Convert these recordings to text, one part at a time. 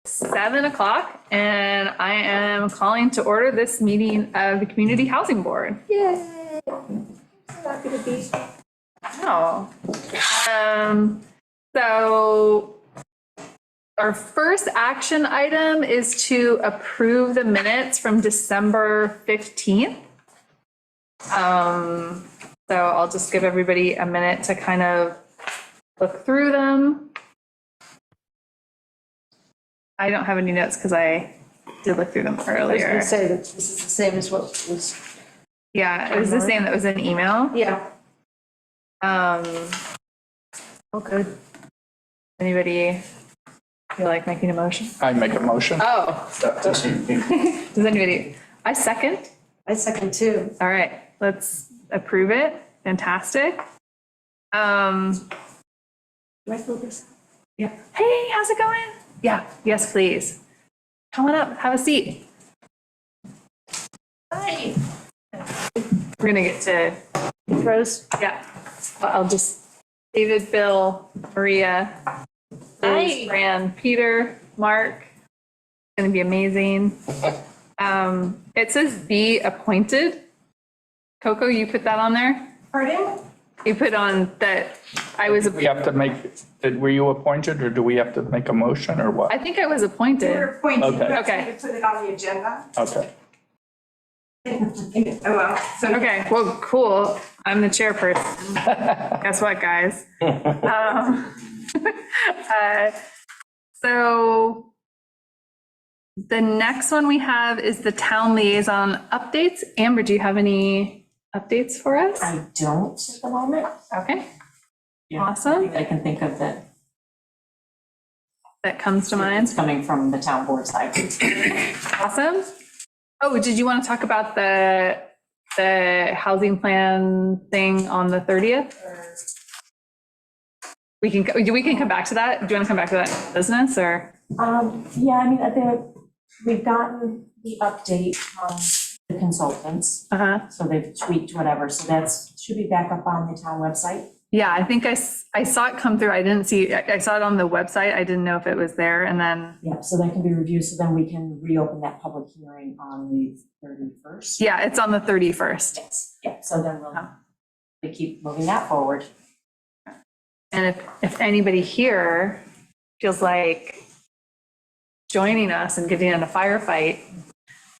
7 o'clock, and I am calling to order this meeting of the Community Housing Board. Yay! So happy to be. Oh. So our first action item is to approve the minutes from December 15th. So I'll just give everybody a minute to kind of look through them. I don't have any notes because I did look through them I was earlier. gonna say that this is the same as what was. Yeah, it was the same that was in email. Yeah. Oh, good. Anybody feel like making a motion? I make a motion. Oh, does anybody? I second. I second too. All right, let's approve it. Fantastic. Do I fill this? Yeah. Hey, how's it going? Yeah, yes, please. Come on up, have a seat. Hi. We're gonna get to, Rose. yeah. I'll just, David, Bill, Maria, Liz, Fran, Peter, Mark. It's gonna be amazing. It says be appointed. Coco, you put that on there? Pardon? You put on that I was, We have to make, were you appointed or do we have to make a motion or what? I think I was appointed. You're appointed, Okay. you Okay. have to put it on the agenda. Okay. Oh, well, so Okay, well, cool. I'm the chairperson. Guess what, guys? So the next one we have is the town liaison updates. Amber, do you have any updates for us? I don't at the moment. Okay, Yeah, Awesome. I can think of that. that comes to It's mind. coming from the town board side. Awesome. Oh, did you want to talk about the housing plan thing on the 30th? We can come back to that. Do you want to come back to that business or? Yeah, I mean, we've gotten the update from the consultants, Uh-huh. so they've tweaked whatever, so should be back up on the town website. Yeah, I think I saw it come through. I didn't see, I saw it on the website. I didn't know if it was there. And then, Yeah, so that can be reviewed, so then we can reopen that public hearing on the 31st. yeah, it's on the 31st. Yes, yeah, so then we keep moving that forward. And if anybody here feels like joining us and getting in a firefight,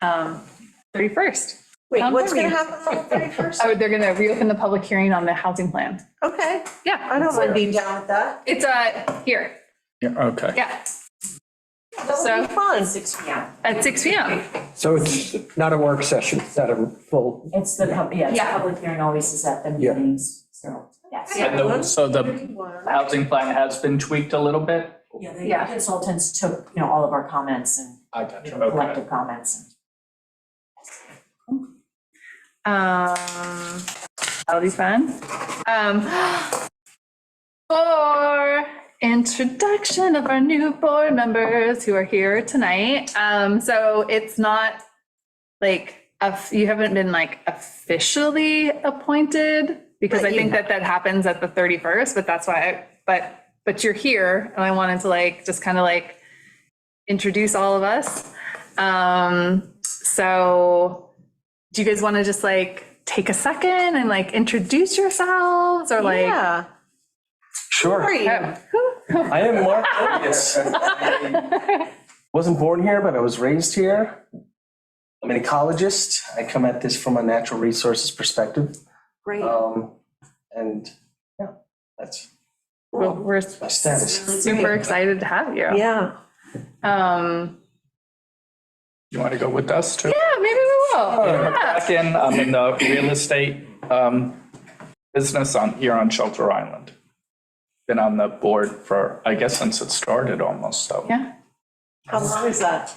31st. Wait, Town what's board gonna meeting. happen on the 31st? Oh, they're going to reopen the public hearing on the housing plan. Okay, Yeah, I don't mind being down with that. it's here. Yeah, okay. Yeah, That So- would be fun. 6 p.m. at 6 p.m. So it's not a work session, it's not a full, It's the, Yeah. public hearing always is at the Yeah. meetings, so, yes. And so the housing plan has been tweaked a little bit? Yeah, the Yeah. consultants took, all of our comments and I got you, collective comments. That'll be fun. For introduction of our new board members who are here tonight. So it's not like, you haven't been like officially appointed because But I you think that happens at the 31st, but that's why, but you're here and I wanted to like, just kind of like introduce all of us. So do you guys want to just like take a second and like introduce yourselves or like? Yeah. sure. Who are you? I am Mark Otis. I wasn't born here, but I was raised here. I'm an ecologist. I come at this from a natural resources perspective. Great. And yeah, that's Well, we're my status. super excited to have you. Yeah. You want to go with us too? Yeah, maybe we will. I'm Yeah. McCracken. I'm in the real estate business here on Shelter Island. Been on the board for, I guess, since it started almost, so. Yeah. How long is that?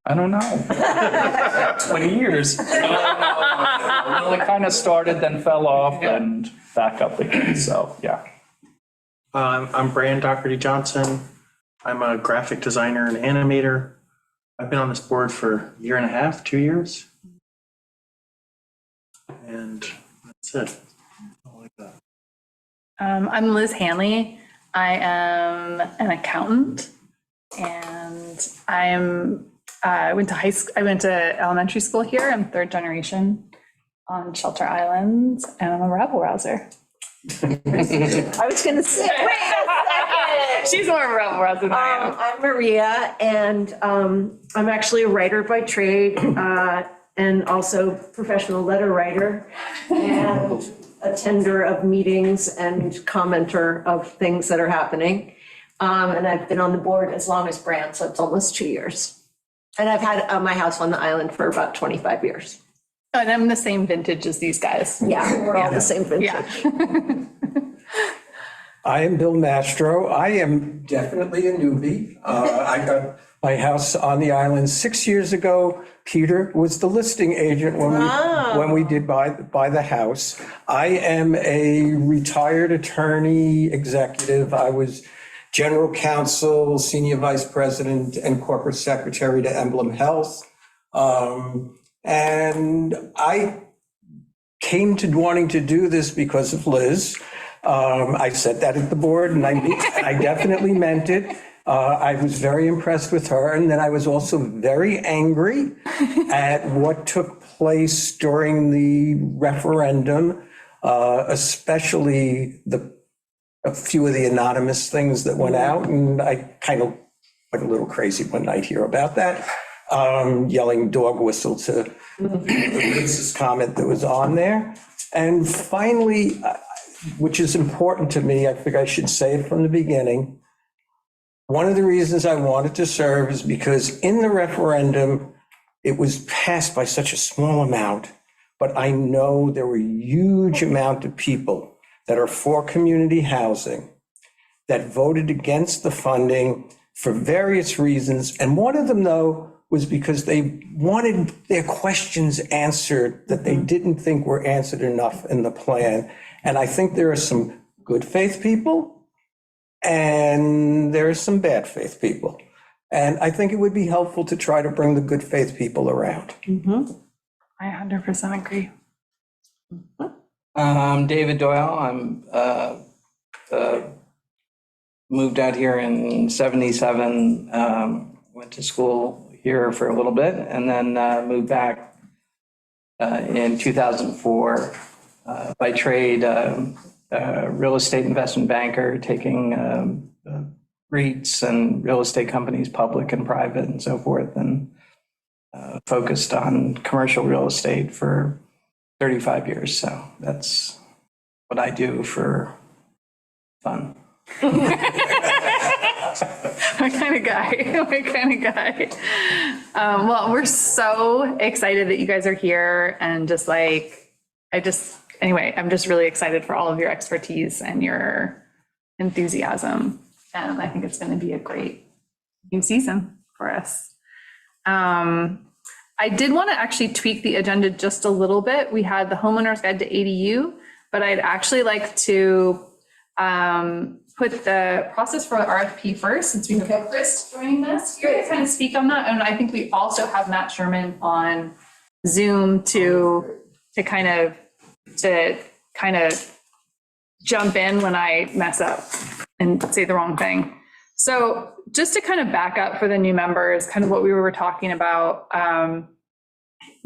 I don't know. 20 years. Well, it kind of started, then fell off and back up again, so, yeah. I'm Brian Doherty Johnson. I'm a graphic designer and animator. I've been on this board for a year and a half, 2 years. And that's it. I like that. I'm Liz Hanley. I am an accountant. And I went to elementary school here. I'm third generation on Shelter Island, and I'm a rabble rouser. I was gonna say, wait a second. She's more of a rabble rouser than I am. I'm Maria, and I'm actually a writer by trade, and also professional letter writer, and attender of meetings and commenter of things that are happening. And I've been on the board as long as Brand, so it's almost 2 years. And I've had my house on the island for about 25 years. And I'm the same vintage as these guys. Yeah, we're all the same vintage. Yeah. I am Bill Mastro. I am definitely a newbie. I got my house on the island 6 years ago. Peter was the listing agent when we did buy the house. I am a retired attorney executive. I was general counsel, senior vice president, and corporate secretary to Emblem Health. And I came to wanting to do this because of Liz. I said that at the board, and I definitely meant it. I was very impressed with her, and then I was also very angry at what took place during the referendum, especially a few of the anonymous things that went out, and I kind of went a little crazy one night here about that, yelling dog whistle to the racist comment that was on there. And finally, which is important to me, I think I should say it from the beginning, one of the reasons I wanted to serve is because in the referendum, it was passed by such a small amount, but I know there were a huge amount of people that are for community housing that voted against the funding for various reasons. And one of them, though, was because they wanted their questions answered that they didn't think were answered enough in the plan. And I think there are some good faith people and there are some bad faith people. And I think it would be helpful to try to bring the good faith people around. I 100% agree. I'm David Doyle. I'm moved out here in 77, went to school here for a little bit, and then moved back in 2004 by trade, real estate investment banker, taking REITs and real estate companies, public and private and so forth, and focused on commercial real estate for 35 years. So that's what I do for fun. My kind of guy, my kind of guy. Well, we're so excited that you guys are here, and just like, anyway, I'm just really excited for all of your expertise and your enthusiasm. And I think it's going to be a great new season for us. I did want to actually tweak the agenda just a little bit. We had the homeowner's guide to ADU, but I'd actually like to put the process for the RFP first, since we have Chris joining us here to kind of speak on that. And I think we also have Matt Sherman on Zoom to kind of jump in when I mess up and say the wrong thing. So just to kind of back up for the new members, kind of what we were talking about,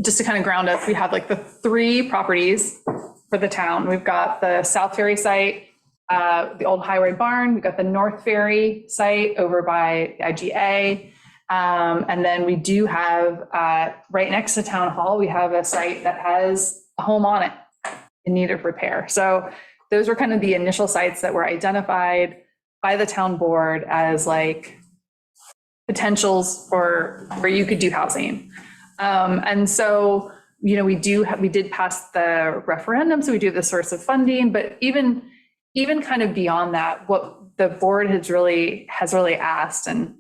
just to kind of ground us, we have like the 3 properties for the town. We've got the South Ferry site, the old highway barn. We've got the North Ferry site over by IGA. And then we do have, right next to Town Hall, we have a site that has a home on it in need of repair. So those were kind of the initial sites that were identified by the town board as like potentials for where you could do housing. And so, you know, we did pass the referendum, so we do have the source of funding, but even kind of beyond that, what the board has really asked, and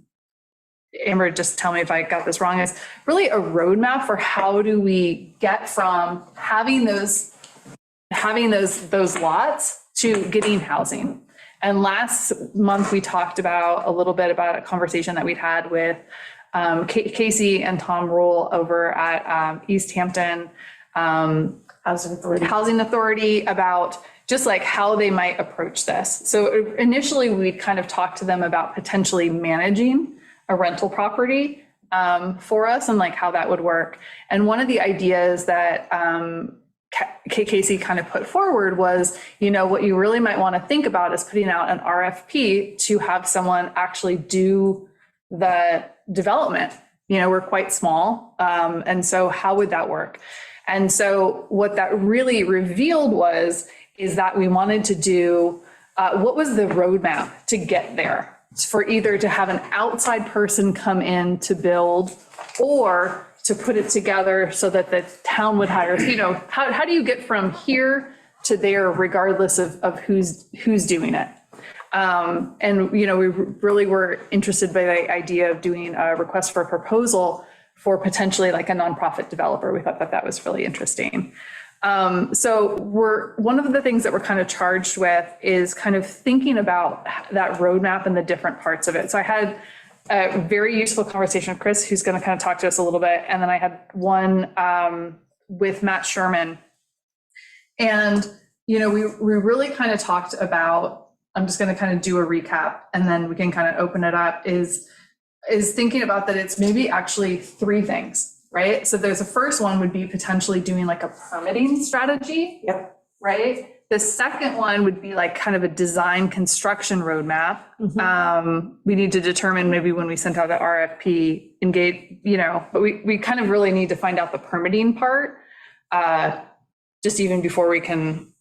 Amber, just tell me if I got this wrong, is really a roadmap for how do we get from having those lots to getting housing. And last month, we talked about a little bit about a conversation that we'd had with Casey and Tom Rule over at East Hampton Housing Authority about just like how they might approach this. So initially, we kind of talked to them about potentially managing a rental property for us and like how that would work. And one of the ideas that KKC kind of put forward was, what you really might want to think about is putting out an RFP to have someone actually do the development. We're quite small. And so how would that work? And so what that really revealed is that we wanted to do, what was the roadmap to get there? It's for either to have an outside person come in to build or to put it together so that the town would hire, how do you get from here to there regardless of who's doing it? And, we really were interested by the idea of doing a request for a proposal for potentially like a nonprofit developer. We thought that was really interesting. So one of the things that we're kind of charged with is kind of thinking about that roadmap and the different parts of it. So I had a very useful conversation with Chris, who's going to kind of talk to us a little bit. And then I had one with Matt Sherman. And, we really kind of talked about, I'm just going to kind of do a recap and then we can kind of open it up, is thinking about that it's maybe actually three things, right? So there's a first one would be potentially doing like a permitting strategy. Yep. Right? The second one would be like kind of a design construction roadmap. We need to determine maybe when we sent out the RFP, engage, but we kind of really need to find out the permitting part, just even before we can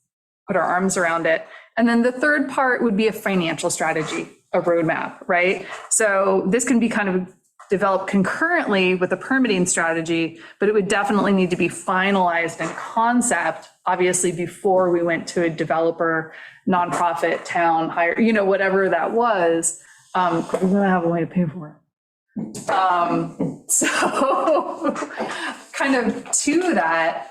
put our arms around it. And then the third part would be a financial strategy, a roadmap, right? So this can be kind of developed concurrently with a permitting strategy, but it would definitely need to be finalized in concept, obviously, before we went to a developer, nonprofit, town, hire, whatever that was. We're gonna have a way to pay for it. So kind of to that,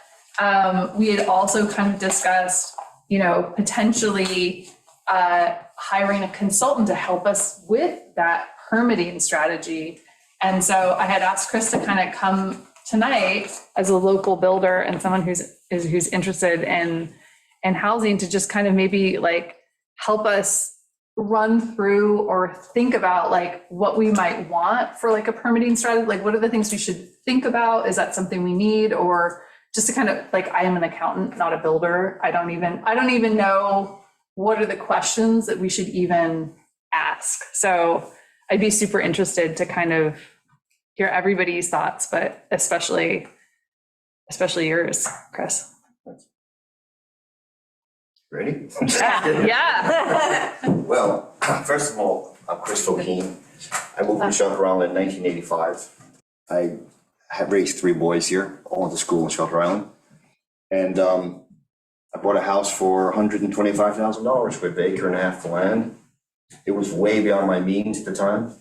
we had also kind of discussed, potentially hiring a consultant to help us with that permitting strategy. And so I had asked Chris to kind of come tonight as a local builder and someone who's interested in housing to just kind of maybe like help us run through or think about like what we might want for like a permitting strategy. Like, what are the things we should think about? Is that something we need? Or just to kind of like, I am an accountant, not a builder. I don't even know what are the questions that we should even ask. So I'd be super interested to kind of hear everybody's thoughts, but especially yours, Chris. Ready? Yeah. Well, first of all, I'm Chris Fokine. I moved to Shelter Island in 1985. I had raised 3 boys here, all went to school in Shelter Island. And I bought a house for $125,000 with an acre and a half of land. It was way beyond my means at the time.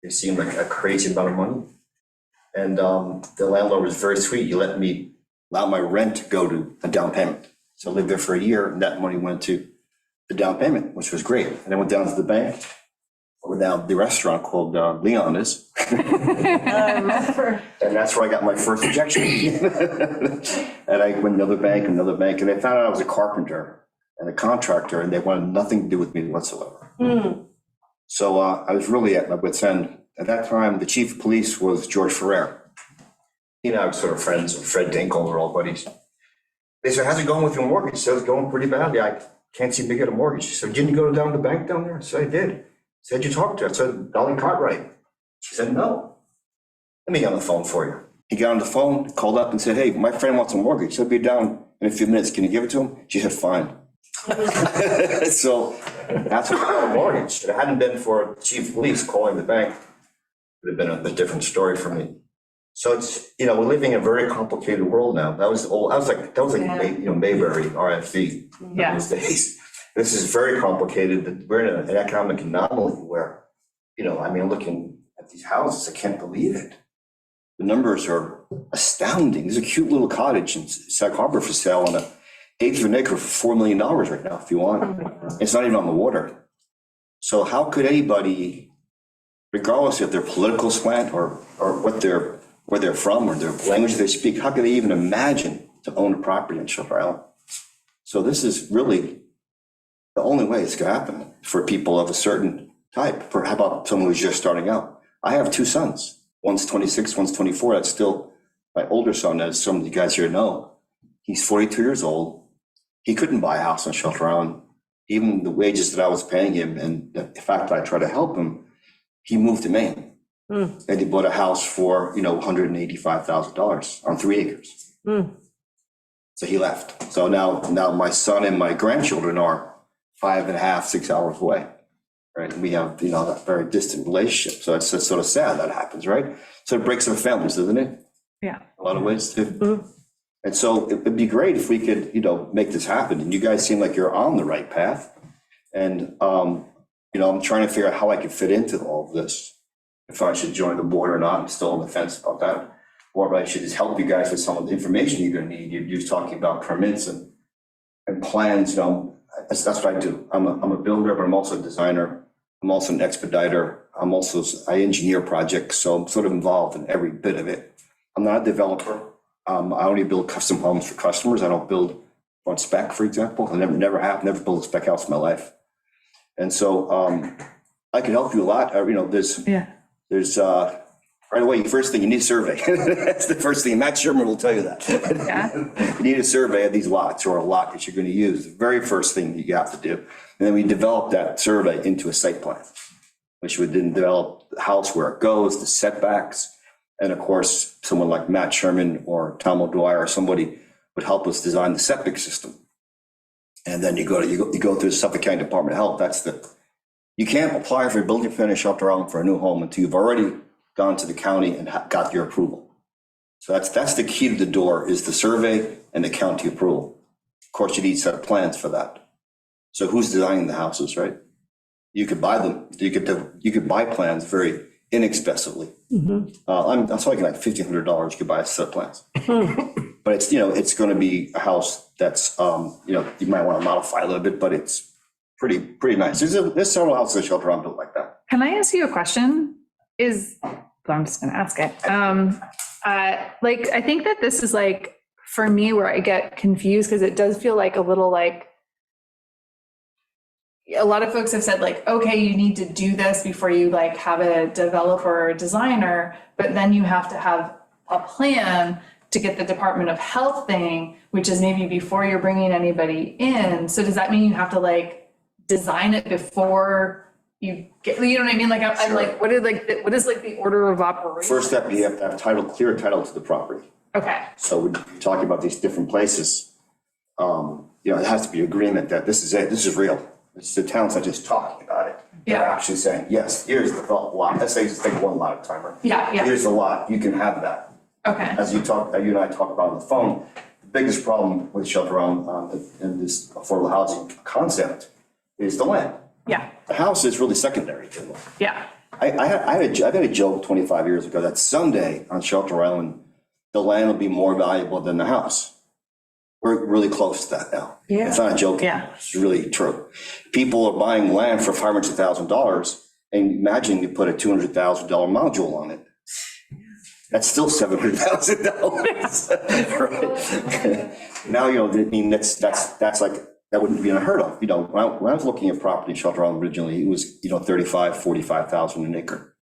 It seemed like a crazy amount of money. And the landlord was very sweet. He let me allow my rent to go to a down payment. So I lived there for a year and that money went to the down payment, which was great. And I went down to the bank, or down the restaurant called Leona's. And that's where I got my first injection. And I went to another bank, and they found out I was a carpenter and a contractor, and they wanted nothing to do with me whatsoever. So I was really at my wit's end. At that time, the chief of police was George Ferrer. He and I were sort of friends, and Fred Dinkle were all buddies. They said, how's it going with your mortgage? He said, it's going pretty badly. I can't seem to get a mortgage. He said, didn't you go down to the bank down there? I said, I did. He said, you talked to her? I said, Dolly Cartwright. She said, no. Let me get on the phone for you. He got on the phone, called up and said, hey, my friend wants a mortgage. He'll be down in a few minutes. Can you give it to him? She said, fine. So that's what I got a mortgage. If it hadn't been for chief of police calling the bank, it would have been a different story for me. So it's, we're living in a very complicated world now. That was like Mayberry, RFD in those days. This is very complicated. We're in an economic anomaly where, looking at these houses, I can't believe it. The numbers are astounding. There's a cute little cottage in Sag Harbor for sale on an eighth of an acre for $4 million right now, if you want. It's not even on the water. So how could anybody, regardless of their political slant or where they're from or their language they speak, how could they even imagine to own a property in Shelter Island? So this is really the only way it's going to happen for people of a certain type. How about someone who's just starting out? I have two sons. One's 26, one's 24. That's still my older son, as some of you guys here know. He's 42 years old. He couldn't buy a house on Shelter Island. Even the wages that I was paying him and the fact that I tried to help him, he moved to Maine. And he bought a house for, $185,000 on 3 acres. So he left. So now my son and my grandchildren are 5.5, 6 hours away. Right, and we have, that very distant relationship. So it's sort of sad that happens, right? So it breaks up families, doesn't it? Yeah. A lot of ways too. And so it'd be great if we could, make this happen. And you guys seem like you're on the right path. And, I'm trying to figure out how I can fit into all of this. If I should join the board or not, I'm still on the fence about that. Or I should just help you guys with some of the information you're gonna need. You're just talking about permits and plans, that's what I do. I'm a builder, but I'm also a designer. I'm also an expediter. I engineer projects, so I'm sort of involved in every bit of it. I'm not a developer. I only build custom homes for customers. I don't build on spec, for example. I never built a spec house in my life. And so I can help you a lot. There's right away, first thing, you need a survey. That's the first thing. Matt Sherman will tell you that. Yeah. You need a survey of these lots or a lot that you're going to use. The very first thing that you have to do. And then we develop that survey into a site plan, which would then develop the house, where it goes, the setbacks. And of course, someone like Matt Sherman or Tom O'Dwyer or somebody would help us design the septic system. And then you go through the Suffolk County Department of Health. You can't apply for a building permit in Shelter Island for a new home until you've already gone to the county and got your approval. So that's the key to the door, is the survey and the county approval. Of course, you need a set of plans for that. So who's designing the houses, right? You could buy them. You could buy plans very inexpensively. I'm talking like $1,500. You could buy a set of plans. But it's going to be a house that's you might want to modify a little bit, but it's pretty nice. There's several houses in Shelter Island built like that. Can I ask you a question? But I'm just gonna ask it. I think that this is for me, where I get confused, because it does feel like a little a lot of folks have said okay, you need to do this before you have a developer or designer, but then you have to have a plan to get the Department of Health thing, which is maybe before you're bringing anybody in. So does that mean you have to design it before you get, you know what I mean? I'm Sure. what is the order of operation? First step, you have to have clear title to the property. Okay. So we're talking about these different places. It has to be agreement that this is it, this is real. It's the town's not just talking about it. They're Yeah. actually saying, yes, here's the lot. Let's say just take one lot at a time. Right? Yeah. Here's the lot, you can have that. Okay. As you and I talk about on the phone, the biggest problem with Shelter Island and this affordable housing concept is the land. Yeah. The house is really secondary to them. Yeah. I had a joke 25 years ago that someday on Shelter Island, the land will be more valuable than the house. We're really close to that now. Yeah. It's not a joke. Yeah. It's really true. People are buying land for $500,000, and imagine you put a $200,000 module on it. That's still $700,000. Right? Now, that wouldn't be unheard of. When I was looking at property in Shelter Island originally, it was, 35, 45,000 an acre.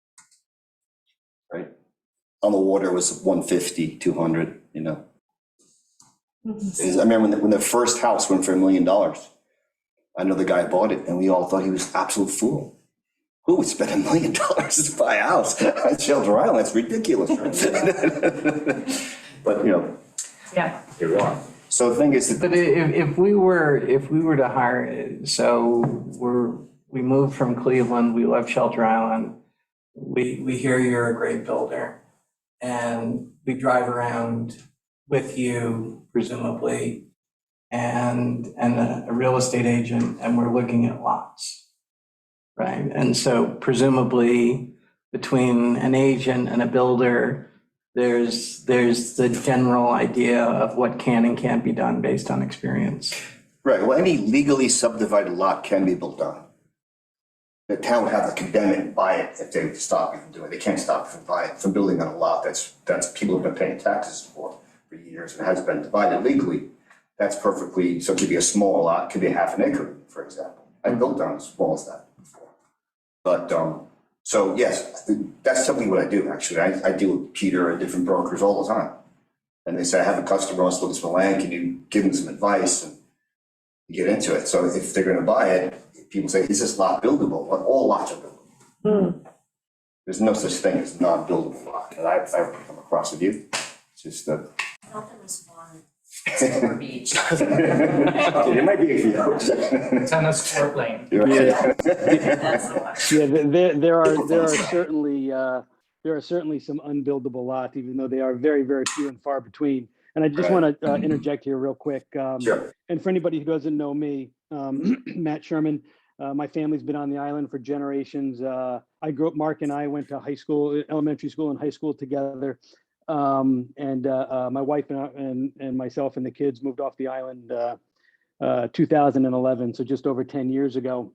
Right? On the water was 150, 200, I remember when the first house went for $1 million. I know the guy bought it, and we all thought he was an absolute fool. Who would spend $1 million to buy a house on Shelter Island? That's ridiculous. Right? But, Yeah. here we are. So the thing is, But if we were to hire, we moved from Cleveland, we left Shelter Island. We hear you're a great builder, and we drive around with you, presumably, and a real estate agent, and we're looking at lots, right? And so presumably between an agent and a builder, there's the general idea of what can and can't be done based on experience. right, well, any legally subdivided lot can be built on. The town would have to condemn it and buy it if they stop you from doing it. They can't stop you from building on a lot that's people have been paying taxes for years and has been divided legally. That's perfectly, so it could be a small lot, could be half an acre, for example. I built on as small as that before. But So yes, that's something what I do, actually. I deal with Peter and different brokers all the time. And they say, I have a customer wants to look at some land, can you give them some advice and get into it? So if they're gonna buy it, people say, is this lot buildable? Well, all lots are buildable. There's no such thing as non-buildable lot, and I've come across with you. It's just that. Not there was one. Silver Beach. It might be a few. Tennis court lane. That's the one. Yeah, there are certainly some unbuildable lots, even though they are very, very few and far between. And I just want to interject here real quick. Sure. And for anybody who doesn't know me, Matt Sherman, my family's been on the island for generations. I grew up, Mark and I went to high school, elementary school and high school together. My wife and myself and the kids moved off the island 2011, so just over 10 years ago.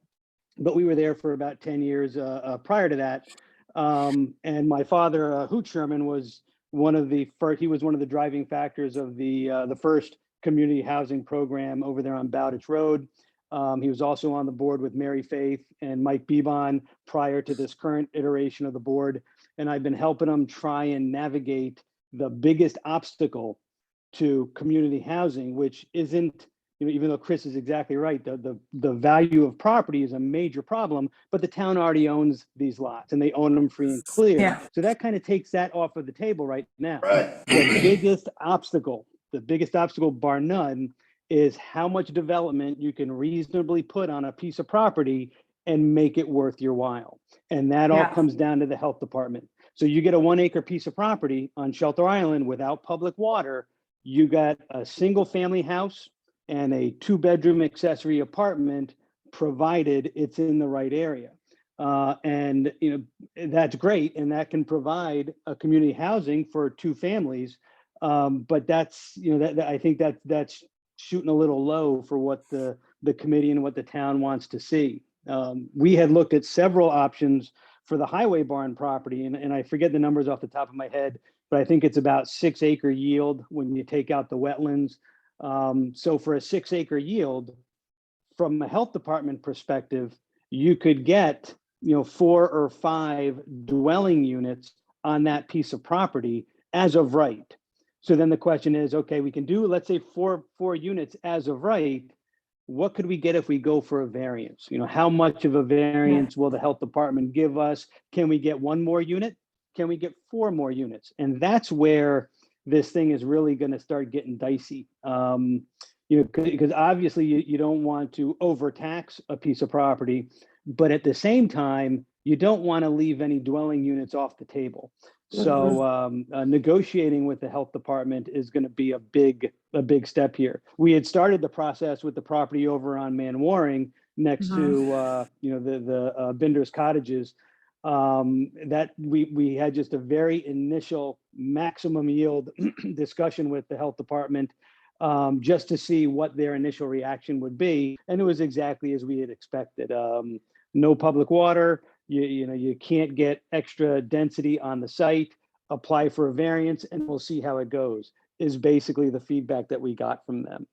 But we were there for about 10 years prior to that. And my father, Hoot Sherman, was one of the first. He was one of the driving factors of the first community housing program over there on Bowditch Road. He was also on the board with Mary Faith and Mike Bebon prior to this current iteration of the board. And I've been helping him try and navigate the biggest obstacle to community housing, which isn't, even though Chris is exactly right, the value of property is a major problem, but the town already owns these lots and they own them free and clear. Yeah. So that kind of takes that off of the table right now. Right. The biggest obstacle bar none, is how much development you can reasonably put on a piece of property and make it worth your while. And that all comes down to the health department. So you get a 1 acre piece of property on Shelter Island without public water, you got a single family house and a 2-bedroom accessory apartment, provided it's in the right area. And that's great. And that can provide a community housing for 2 families. But that's, I think that's shooting a little low for what the committee and what the town wants to see. We had looked at several options for the Highway Barn property, and I forget the numbers off the top of my head, but I think it's about 6 acre yield when you take out the wetlands. So for a 6 acre yield, from a health department perspective, you could get 4 or 5 dwelling units on that piece of property as of right. So then the question is, okay, we can do, let's say four units as of right. What could we get if we go for a variance? How much of a variance will the health department give us? Can we get 1 more unit? Can we get 4 more units? And that's where this thing is really going to start getting dicey. Because obviously you don't want to overtax a piece of property, but at the same time, you don't want to leave any dwelling units off the table. So negotiating with the health department is going to be a big step here. We had started the process with the property over on Manwaring next to the Binder's Cottages. That we had just a very initial maximum yield discussion with the health department just to see what their initial reaction would be, and it was exactly as we had expected. No public water. You can't get extra density on the site, apply for a variance, and we'll see how it goes, is basically the feedback that we got from them.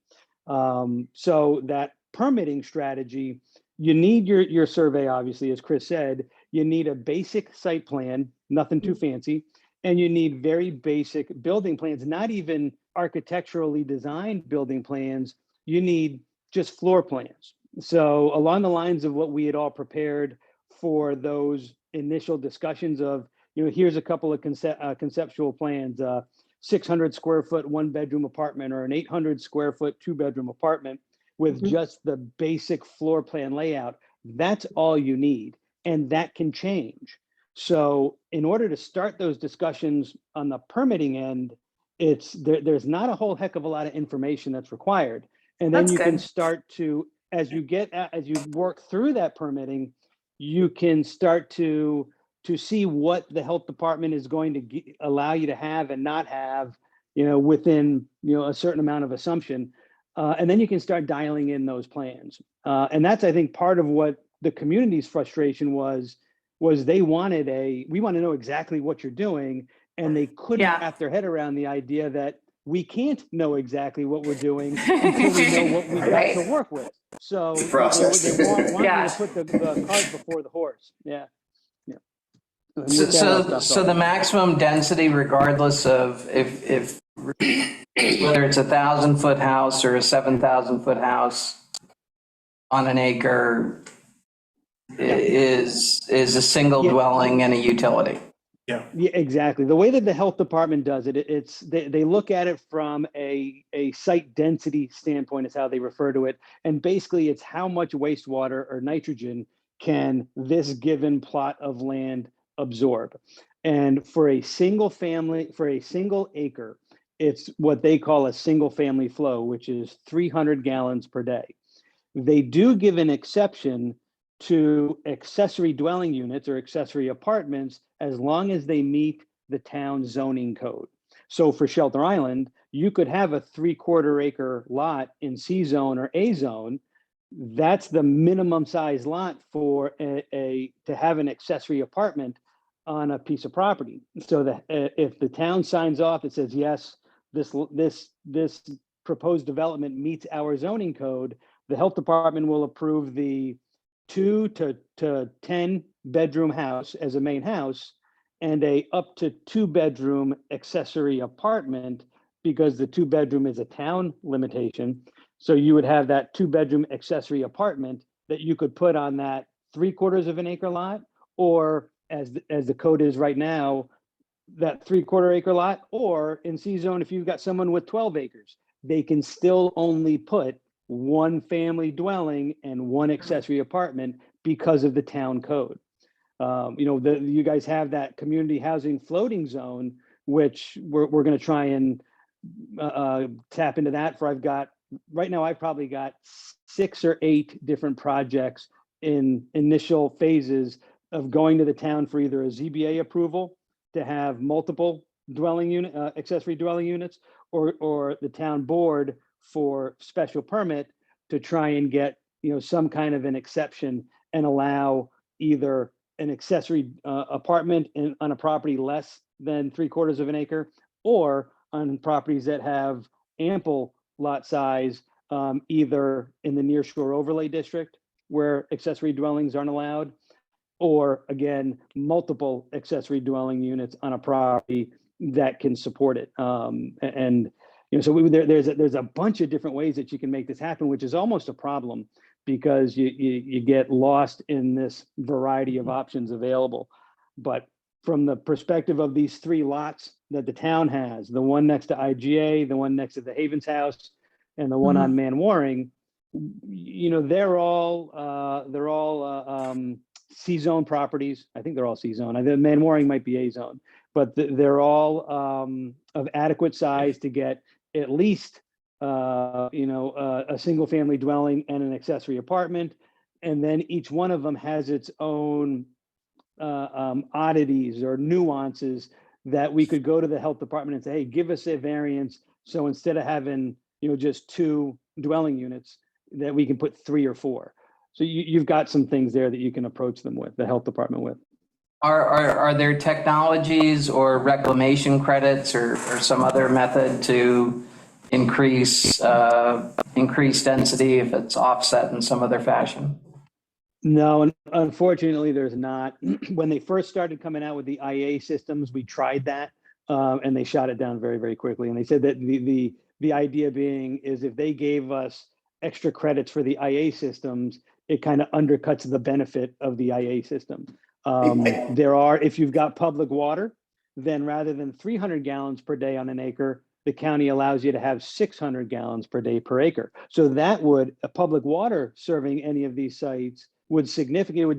So that permitting strategy, you need your survey, obviously, as Chris said, you need a basic site plan, nothing too fancy, and you need very basic building plans, not even architecturally designed building plans, you need just floor plans. So along the lines of what we had all prepared for those initial discussions of, here's a couple of conceptual plans, 600 square foot 1-bedroom apartment or an 800 square foot 2-bedroom apartment with just the basic floor plan layout. That's all you need, and that can change. So in order to start those discussions on the permitting end, there's not a whole heck of a lot of information that's required. And then you can start to, as you work through that permitting, you can start to see what the health department is going to allow you to have and not have, within, a certain amount of assumption. And then you can start dialing in those plans. And that's, I think, part of what the community's frustration was they wanted we want to know exactly what you're doing. And they couldn't wrap their head around the idea that we can't know exactly what we're doing until we know what we've got to work with. So they want you to put the cart before the horse. Yeah. with that, I'll stop So the talking. maximum density, regardless of if whether it's 1,000-foot house or a 7,000-foot house on an acre is a single Yeah. dwelling and a utility. Yeah, exactly. The way that the health department does it, they look at it from a site density standpoint is how they refer to it. And basically it's how much wastewater or nitrogen can this given plot of land absorb. And for a single acre, it's what they call a single family flow, which is 300 gallons per day. They do give an exception to accessory dwelling units or accessory apartments as long as they meet the town zoning code. So for Shelter Island, you could have a 3/4 acre lot in C zone or A zone. That's the minimum size lot for to have an accessory apartment on a piece of property. So that if the town signs off, it says, yes, this proposed development meets our zoning code, the health department will approve the 2 to 10 bedroom house as a main house and a up to 2-bedroom accessory apartment, because the 2-bedroom is a town limitation. So you would have that 2-bedroom accessory apartment that you could put on that 3/4 of an acre lot, or as the code is right now, that 3/4 acre lot, or in C zone, if you've got someone with 12 acres, they can still only put one family dwelling and one accessory apartment because of the town code. You guys have that community housing floating zone, which we're going to try and tap into that. Right now, I've probably got 6 or 8 different projects in initial phases of going to the town for either a ZBA approval to have multiple accessory dwelling units, or the town board for special permit to try and get some kind of an exception and allow either an accessory apartment on a property less than 3/4 of an acre, or on properties that have ample lot size, either in the nearshore overlay district where accessory dwellings aren't allowed, or again, multiple accessory dwelling units on a property that can support it. So there's a bunch of different ways that you can make this happen, which is almost a problem because you get lost in this variety of options available. But from the perspective of these 3 lots that the town has, the one next to IGA, the one next to the Havens House, and the one on Manwaring, they're all C zone properties. I think they're all C zone. I think Manwaring might be A zone, but they're all of adequate size to get at least a single family dwelling and an accessory apartment. And then each one of them has its own oddities or nuances that we could go to the health department and say, hey, give us a variance. So instead of having, just 2 dwelling units, that we can put 3 or 4. So you've got some things there that you can approach them with, the health department with. Are there technologies or reclamation credits or some other method to increase density if it's offset in some other fashion? No, and unfortunately, there's not. When they first started coming out with the IA systems, we tried that, and they shot it down very, very quickly. And they said that the idea being is if they gave us extra credits for the IA systems, it kind of undercuts the benefit of the IA system. If you've got public water, then rather than 300 gallons per day on an acre, the county allows you to have 600 gallons per day per acre. So that a public water serving any of these sites would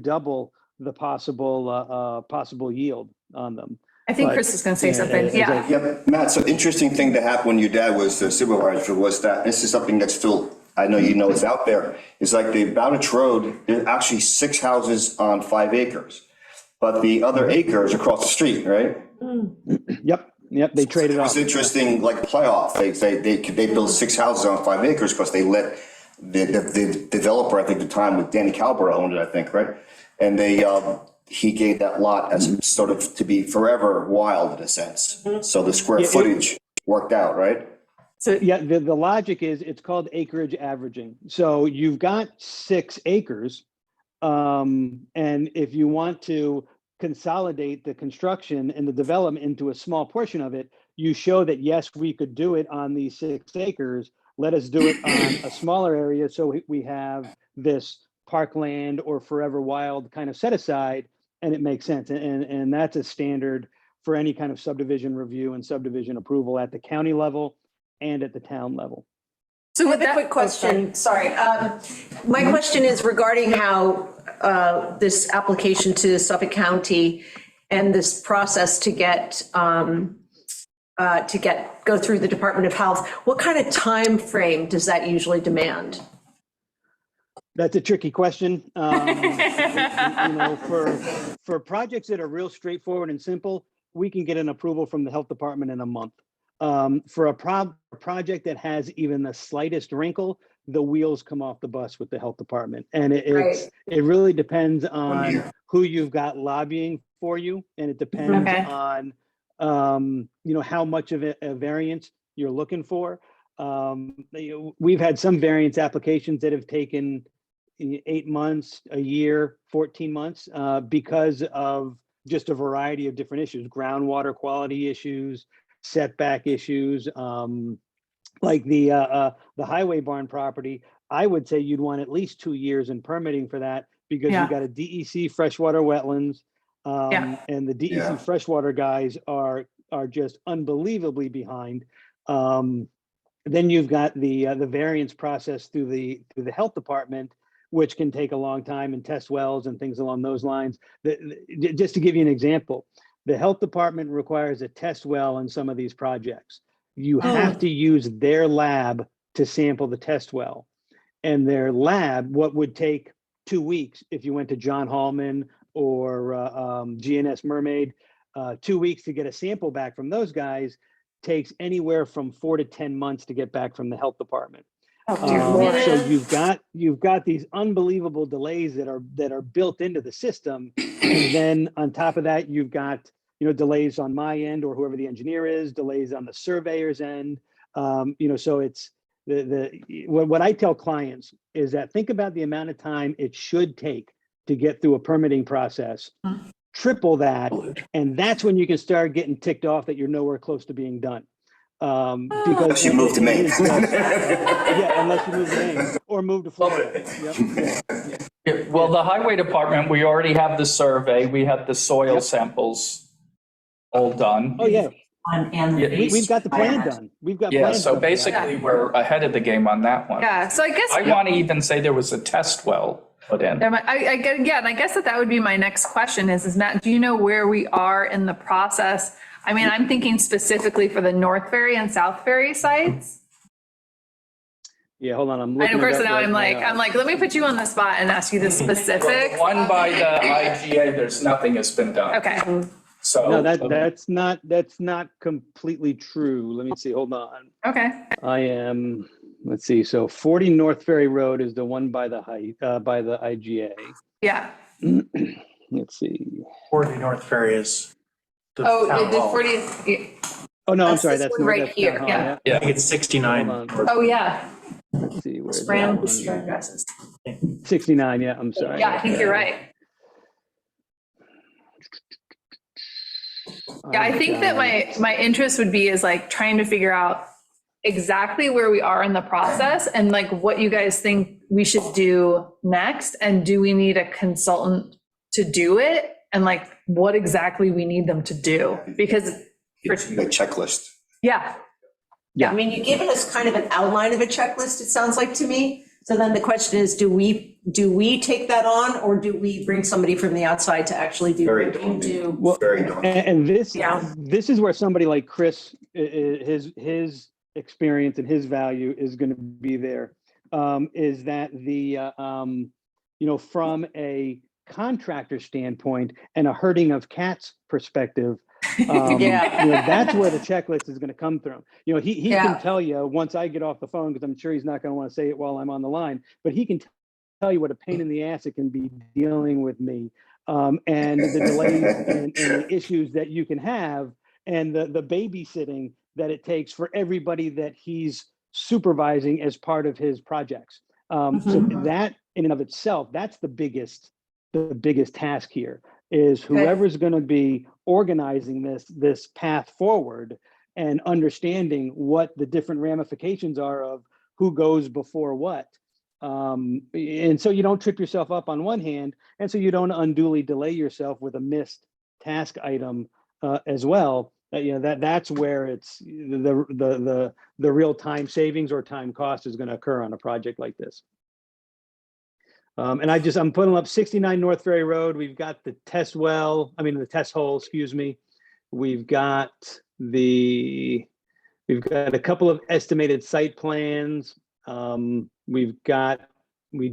double the possible yield on them. I think But, Chris is going to say something. Yeah. Yeah, but Matt, so interesting thing that happened when your dad was the supervisor was that this is something that's still, I know it's out there. It's like the Bowditch Road, there are actually 6 houses on 5 acres, but the other acre is across the street, right? Yep, they traded It off. was interesting, like playoff, they built 6 houses on 5 acres because they let the developer, I think at the time with Danny Calbert owned it, I think, right? And he gave that lot as sort of to be forever wild in a sense. So the square footage worked out, right? So yeah, the logic is it's called acreage averaging. So you've got 6 acres, and if you want to consolidate the construction and the development into a small portion of it, you show that, yes, we could do it on these 6 acres. Let us do it on a smaller area so we have this parkland or forever wild kind of set aside, and it makes sense. And that's a standard for any kind of subdivision review and subdivision approval at the county level and at the town level. So I have a quick question, sorry. My question is regarding how this application to Suffolk County and this process to go through the Department of Health, what kind of time frame does that usually demand? That's a tricky question. For projects that are real straightforward and simple, we can get an approval from the health department in a month. For a project that has even the slightest wrinkle, the wheels come off the bus with the health department. And it really depends on who you've got lobbying for you. And it depends on, how much of a variance you're looking for. We've had some variance applications that have taken 8 months, a year, 14 months, because of just a variety of different issues, groundwater quality issues, setback issues, like the highway barn property. I would say you'd want at least 2 years in permitting for that, because you've got a DEC freshwater wetlands, and the DEC freshwater guys are just unbelievably behind. Then you've got the variance process through the health department, which can take a long time, and test wells and things along those lines. Just to give you an example, the health department requires a test well in some of these projects. You have to use their lab to sample the test well. And their lab, what would take 2 weeks if you went to John Hallman or GNS Mermaid, 2 weeks to get a sample back from those guys, takes anywhere from 4 to 10 months to get back from the health department. So you've got these unbelievable delays that are built into the system, and then on top of that, you've got delays on my end or whoever the engineer is, delays on the surveyor's end. So it's what I tell clients is that think about the amount of time it should take to get through a permitting process. Triple that, and that's when you can start getting ticked off that you're nowhere close to being done. Because Unless you move to Maine. Unless you move to Maine or move to Florida. Well, the highway department, we already have the survey, we have the soil samples all done. Oh, yeah. And We've got the plan done. We've got Yeah, plans so done. basically we're ahead of the game on that one. Yeah, so I guess. I want to even say there was a test well put in. And I guess that would be my next question is Matt, do you know where we are in the process? I mean, I'm thinking specifically for the North Ferry and South Ferry sites. Yeah, hold on. And of course, now I'm like, let me put you on the spot and ask you the specifics. The one by the IGA, there's nothing has been done. Okay. So. No, that's not completely true. Let me see. Hold on. Okay. I am. Let's see. So 40 North Ferry Road is the one by the by the IGA. Yeah. Let's see. 40 North Ferry is the Oh, town the hall. 40. Oh no, I'm That's sorry. this That's one right that's here, Town Hall, yeah. Yeah. I think it's 69. Hold on. Oh, yeah. Let's see. Where's that Brand one? addresses. 69. Yeah, I'm sorry. Yeah, I think you're right. Yeah, I think that my interest would be is like trying to figure out exactly where we are in the process and like what you guys think we should do next. And do we need a consultant to do it? And like what exactly we need them to do? Because A checklist. yeah. I mean, you've given us kind of an outline of a checklist, it sounds like to me. So then the question is, do we take that on, or do we bring somebody from the outside to actually do Very what you daunting. do? Very daunting. And this, Yeah. this is where somebody like Chris, his experience and his value is going to be there. Is that from a contractor standpoint and a herding of cats perspective, that's where the checklist is going to come from. He can tell you once I get off the phone, because I'm sure he's not going to want to say it while I'm on the line, but he can tell you what a pain in the ass it can be dealing with me, and the delays and the issues that you can have, and the babysitting that it takes for everybody that he's supervising as part of his projects. So that in and of itself, that's the biggest task here. is whoever's going to be organizing this path forward and understanding what the different ramifications are of who goes before what. And so you don't trip yourself up on one hand, and so you don't unduly delay yourself with a missed task item as well. That's where it's the real time savings or time cost is going to occur on a project like this. And I'm putting up 69 North Ferry Road. We've got the test hole, excuse me. We've got a couple of estimated site plans. We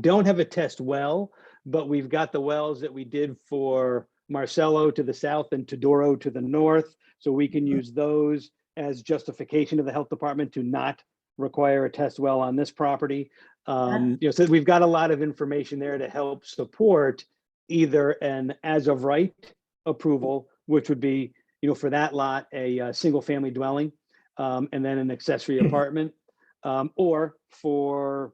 don't have a test well, but we've got the wells that we did for Marcello to the south and Todoro to the north. So we can use those as justification to the health department to not require a test well on this property. So we've got a lot of information there to help support either an as of right approval, which would be, for that lot, a single family dwelling, and then an accessory apartment, or for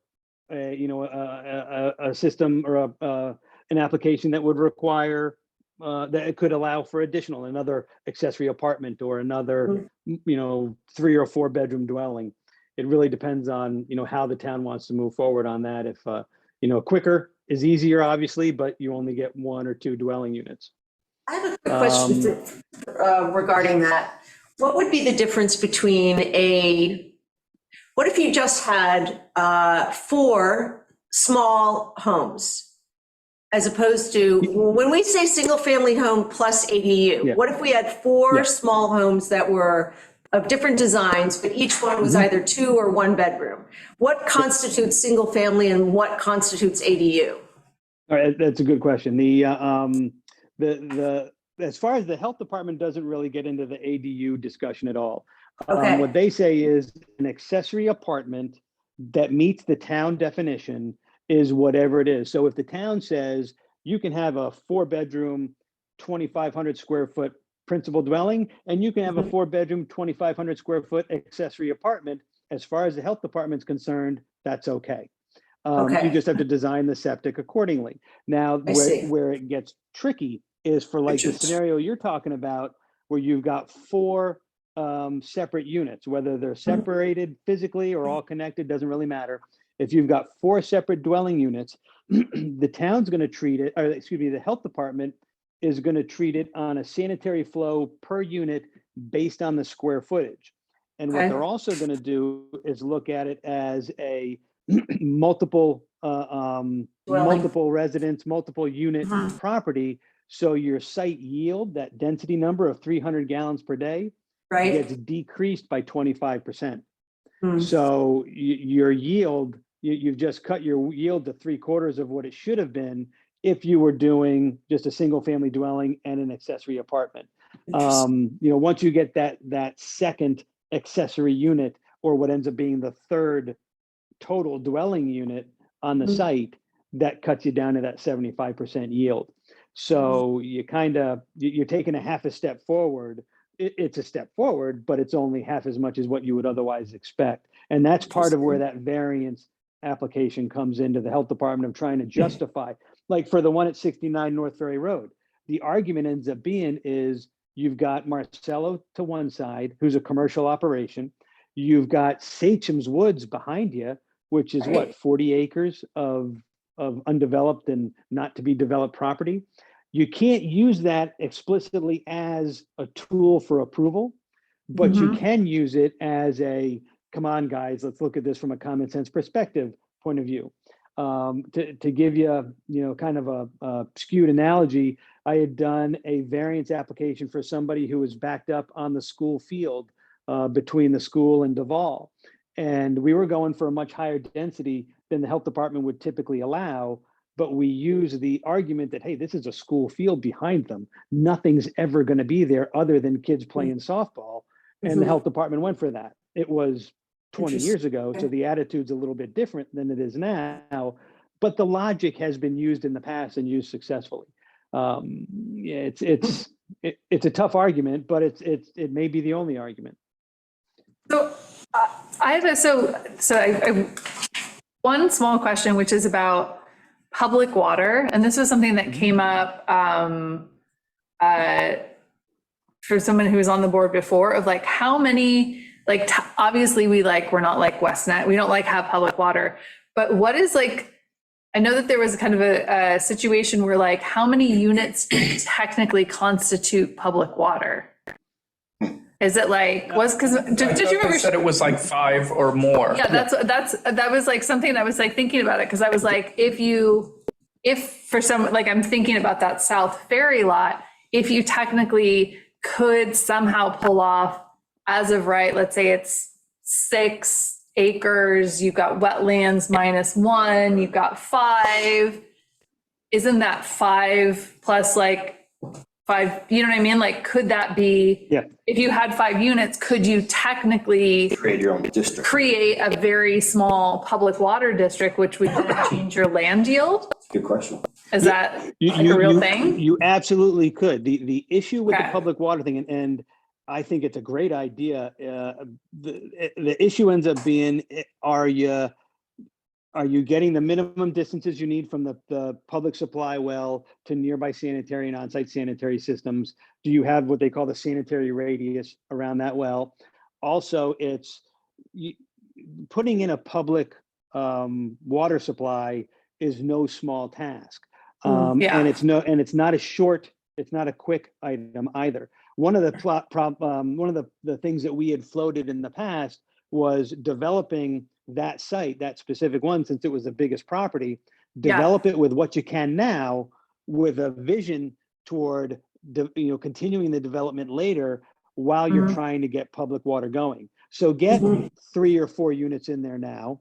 a system or an application that would require that it could allow for another accessory apartment or another 3 or 4 bedroom dwelling. It really depends on how the town wants to move forward on that. If quicker is easier, obviously, but you only get 1 or 2 dwelling units. I have a quick question regarding that. What would be the difference between what if you just had 4 small homes, as opposed to, when we say single family home plus ADU, what if we had 4 small homes that were of different designs, but each one was either 2 or 1 bedroom? What constitutes single family and what constitutes ADU? All right, that's a good question. As far as the health department doesn't really get into the ADU discussion at all. What they say is an accessory apartment that meets the town definition is whatever it is. So if the town says you can have a 4-bedroom, 2,500 square foot principal dwelling, and you can have a 4-bedroom, 2,500 square foot accessory apartment, as far as the health department's concerned, that's okay. You just have to design the septic accordingly. Now, where it gets tricky is for the scenario you're talking about, where you've got 4 separate units, whether they're separated physically or all connected, doesn't really matter. If you've got 4 separate dwelling units, the town's going to treat it, or excuse me, the health department is going to treat it on a sanitary flow per unit based on the square footage. And what they're also going to do is look at it as a multiple residence, multiple unit property. So your site yield, that density number of 300 gallons per day, gets decreased by 25%. So your yield, you've just cut your yield to 3/4 of what it should have been if you were doing just a single family dwelling and an accessory apartment. Once you get that second accessory unit, or what ends up being the 3rd total dwelling unit on the site, that cuts you down to that 75% yield. So you're taking a half a step forward. It's a step forward, but it's only half as much as what you would otherwise expect. And that's part of where that variance application comes into the health department of trying to justify. Like for the one at 69 North Ferry Road, the argument ends up being is you've got Marcello to one side, who's a commercial operation. You've got Sachem's Woods behind you, which is 40 acres of undeveloped and not to be developed property. You can't use that explicitly as a tool for approval, but you can use it as a, come on guys, let's look at this from a common sense perspective point of view. To give you, kind of a skewed analogy, I had done a variance application for somebody who was backed up on the school field between the school and Duval. And we were going for a much higher density than the health department would typically allow. But we use the argument that, hey, this is a school field behind them. Nothing's ever going to be there other than kids playing softball. And the health department went for that. It was 20 years ago, so the attitude's a little bit different than it is now. But the logic has been used in the past and used successfully. It's a tough argument, but it may be the only argument. So I have one small question, which is about public water. And this was something that came up for someone who was on the board before, of like how many, like obviously we're not like WestNet, we don't like have public water, but what is like, I know that there was kind of a situation where like how many units technically constitute public water? Is it like, because did you remember? They said it was like 5 or more. Yeah, that was like something I was like thinking about it, because I was like, if for some, like I'm thinking about that South Ferry lot, if you technically could somehow pull off as of right, let's say it's 6 acres, you've got wetlands -1, you've got 5, isn't that 5 plus like 5, you know what I mean? Like, could that be, Yeah. if you had 5 units, could you technically Create your own district. create a very small public water district, which would then change your land yield? Good question. Is that You- like a real you- thing? You absolutely could. The issue with the Okay. public water thing, and I think it's a great idea. The issue ends up being, are you getting the minimum distances you need from the public supply well to nearby sanitary and on-site sanitary systems? Do you have what they call the sanitary radius around that well? Also, putting in a public water supply is no small task. Yeah. And it's not a quick item either. One of the things that we had floated in the past was developing that site, that specific one, since it was the biggest property, develop it with what you can now, with a vision toward continuing the development later while you're trying to get public water going. So get 3 or 4 units in there now,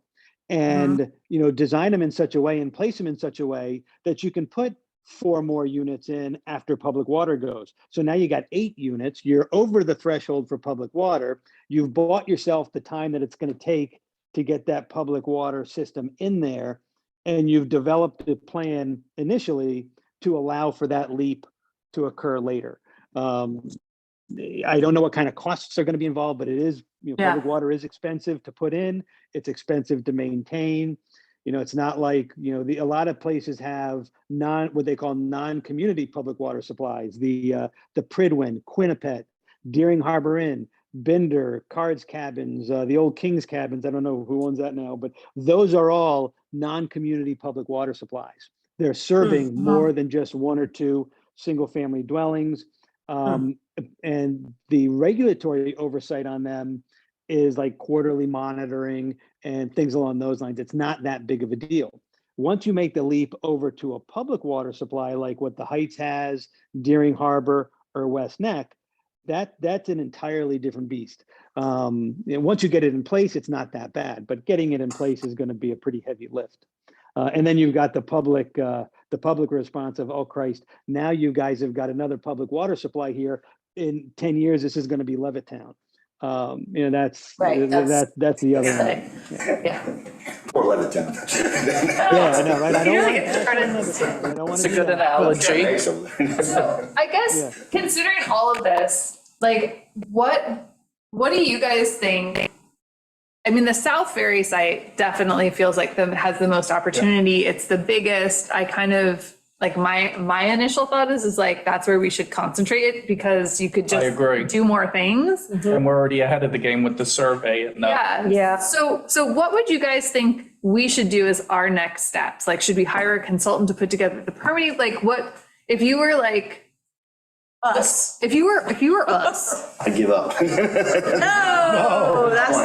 and design them in such a way and place them in such a way that you can put 4 more units in after public water goes. So now you got 8 units, you're over the threshold for public water, you've bought yourself the time that it's going to take to get that public water system in there, and you've developed a plan initially to allow for that leap to occur later. I don't know what kind of costs are going to be involved, but it is, public water is expensive to put in, it's expensive to maintain. It's not like, a lot of places have what they call non-community public water supplies. The Pridwin, Quinnipiac, Deering Harbor Inn, Binder, Cards Cabins, the old King's Cabins. I don't know who owns that now, but those are all non-community public water supplies. They're serving more than just 1 or 2 single-family dwellings. And the regulatory oversight on them is like quarterly monitoring and things along those lines. It's not that big of a deal. Once you make the leap over to a public water supply, like what the Heights has, Deering Harbor, or West Neck, that's an entirely different beast. And once you get it in place, it's not that bad, but getting it in place is going to be a pretty heavy lift. And then you've got the public response of, oh Christ, now you guys have got another public water supply here. In 10 years, this is going to be Levittown. That's Right, that's the other exciting. one. Yeah. Or Levittown. Yeah, I know, right? I don't You're want gonna get started. I don't want It's to a good analogy. I guess considering all of this, like what do you guys think? I mean, the South Ferry site definitely feels like has the most opportunity. It's the biggest. I kind of like my initial thought is like that's where we should concentrate it, because you could I just agree. do more things. And we're already ahead of the game with the survey and Yeah. So what would you guys think we should do as our next steps? Like, should we hire a consultant to put together the permitting? Like, what if you were like us? If you were us? I give up. No, that's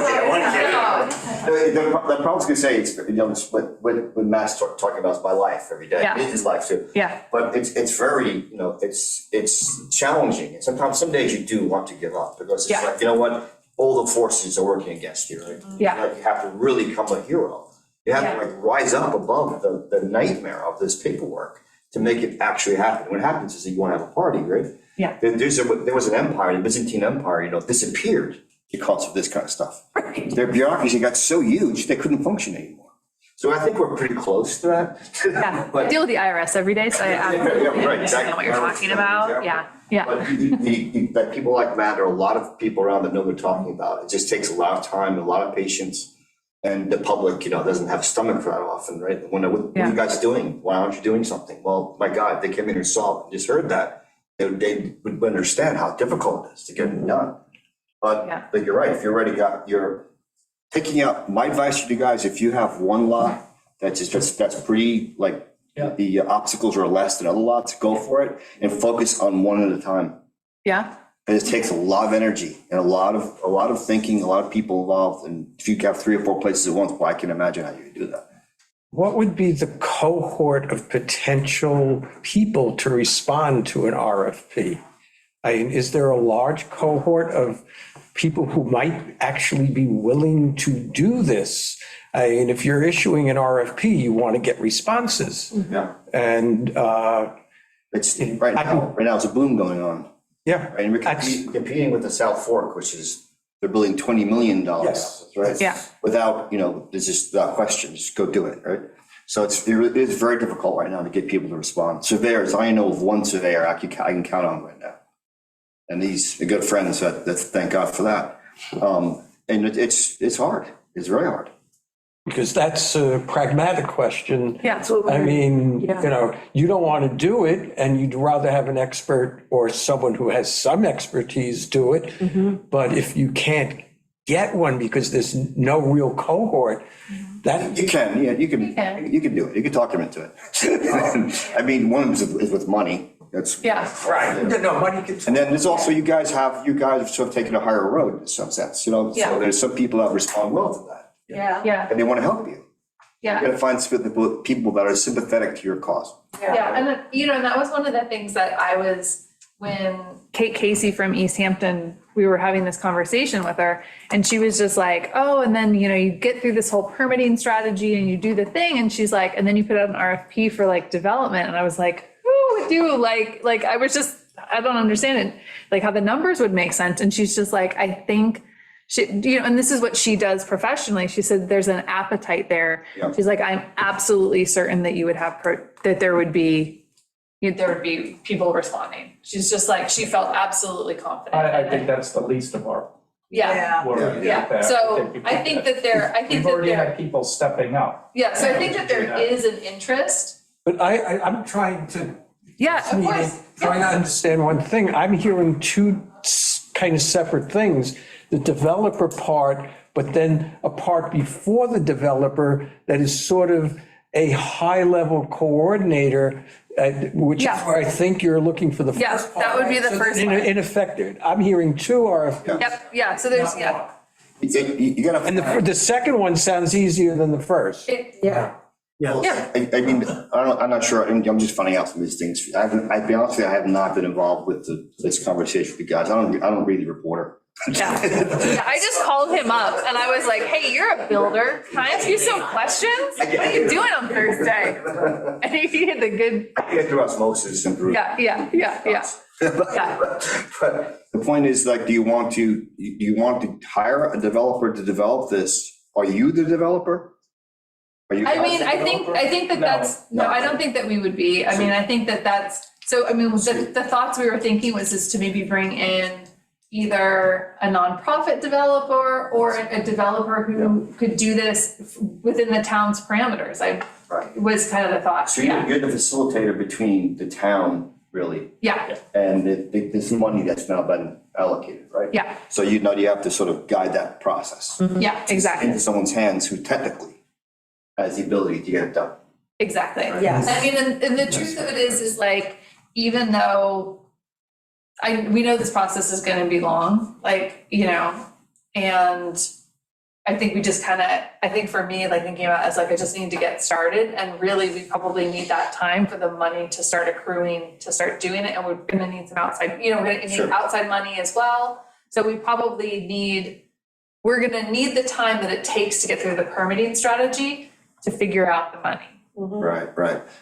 The problem's gonna say, it's, what Matt's talking about is my life every day. Yeah. It is his life too. Yeah. But it's very, it's challenging. And sometimes, some days you do want to give up, because it's Yeah. like, you know what? All the forces are working against you, right? Yeah. Like, you have to really become a hero. You have to like rise up above the nightmare of this paperwork to make it actually happen. What happens is that you want to have a party, right? Yeah. There was an empire, the Byzantine Empire, disappeared because of this kind of stuff. Right. Their bureaucracy got so huge, they couldn't function anymore. So I think we're pretty close to that. Yeah, I But- deal with the IRS every day, so I Yeah, absolutely right, understand exactly. what you're talking about. Yeah, yeah. But that people like Matt, there are a lot of people around that know what they're talking about. It just takes a lot of time, a lot of patience. And the public, doesn't have a stomach for that often, right? What are you guys doing? Why aren't you doing something? Well, my God, they came in and saw it, just heard that. they would understand how difficult it is to get it done. Yeah. But you're right, if you're already you're taking out, my advice to you guys, if you have one lot that's pretty, like, Yeah. the obstacles are less than other lots, go for it and focus on one at a time. Yeah, And it takes a lot of energy and a lot of thinking, a lot of people involved. And if you have 3 or 4 places at once, well, I can imagine how you do that. What would be the cohort of potential people to respond to an RFP? I mean, is there a large cohort of people who might actually be willing to do this? I mean, if you're issuing an RFP, you want to get responses. Yeah. And, It's, right now, it's a boom going on. yeah. Right? And we're competing with the South Fork, which is, they're building $20 million Yes. houses, right? Yeah. Without, there's just without question, just go do it, right? So it is very difficult right now to get people to respond. Surveyors, I know of one surveyor I can count on right now. And he's a good friend, so thank God for that. And it's hard, it's very hard. Because that's a pragmatic question. yeah, I mean, Yeah. you don't want to do it and you'd rather have an expert or someone who has some expertise do it. But if you can't get one because there's no real cohort, that, You can, yeah, you can do it, you can talk them into it. I mean, one is with money, that's. yeah, right, no, money can. And then there's also, you guys have sort of taken a higher road in some sense, so Yeah. there's some people that respond well to that. Yeah. yeah, And they want to help you. You yeah. gotta find people that are sympathetic to your cause. Yeah, and and that was one of the things that I was, when Kate Casey from East Hampton, we were having this conversation with her, and she was just like, oh, and then, you get through this whole permitting strategy and you do the thing, and she's like, and then you put out an RFP for like development, and I was like, who would do like I was just, I don't understand it, like how the numbers would make sense, and she's just like, I think she, and this is what she does professionally. She said there's an appetite there. Yeah. She's like, I'm absolutely certain that you would have, that there would be people responding. She's just like, she felt absolutely confident. I think that's the least of our Yeah, worries. yeah. So I think that We've already had people stepping up. yeah, so I think that there is an interest. But I'm trying to. Yeah, of course. Trying to understand one thing. I'm hearing two kind of separate things. The developer part, but then a part before the developer that is sort of a high-level coordinator, which is Yeah. where I think you're looking for the first Yeah, part. that would be the So first in- one. In effect, I'm hearing two RFPs. Yep, yeah, so there's, yeah. You gotta. And the second one sounds easier than the first. Yeah. Yeah. I mean, I'm not sure, I'm just finding out some of these things. I'd be honest with you, I have not been involved with this conversation with you guys. I don't read the reporter. Yeah. Yeah, I just called him up and I was like, hey, you're a builder. Can I ask you some questions? What are you doing on Thursday? And he had the good, I get through osmosis and through. yeah. But the point is, like, do you want to hire a developer to develop this? Are you the developer? Are you I guys mean, the I think that that's, no, I don't think that we would be. I mean, I think that that's, so, I mean, the thoughts we were thinking was just to maybe bring in either a nonprofit developer or a developer who could do this within the town's parameters. Right. Was kind of the thought, So yeah. you're the facilitator between the town, really, Yeah, and this money that's now been allocated, right? yeah, So you have to sort of guide that process yeah, exactly, into someone's hands who technically has the ability to get it done. exactly. Yes. I mean, and the truth of it is like, even though we know this process is gonna be long, like, and I think we just I think for me, like thinking about it as like, I just need to get started, and really we probably need that time for the money to start accruing, to start doing it, and we're gonna need some outside, we're gonna need Sure. outside money as well. So we're gonna need the time that it takes to get through the permitting strategy to figure out the money. Right.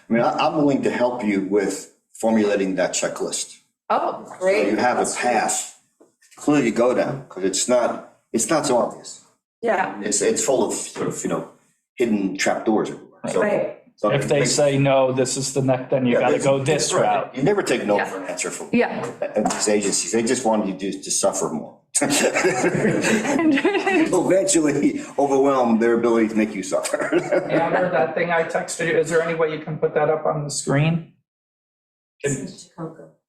I mean, I'm willing to help you with formulating that checklist. Oh, So great. you have a path to clearly go down, because it's not so obvious. Yeah. It's full of sort of, hidden trapdoors everywhere. So- Right. so If they say, no, this is the next, then you Yeah, gotta go that's this right. route. You never take no Yeah. for an answer from Yeah. these agencies. They just want you to suffer more. Eventually overwhelm their ability to make you suffer. Amber, that thing I texted you, is there any way you can put that up on the screen?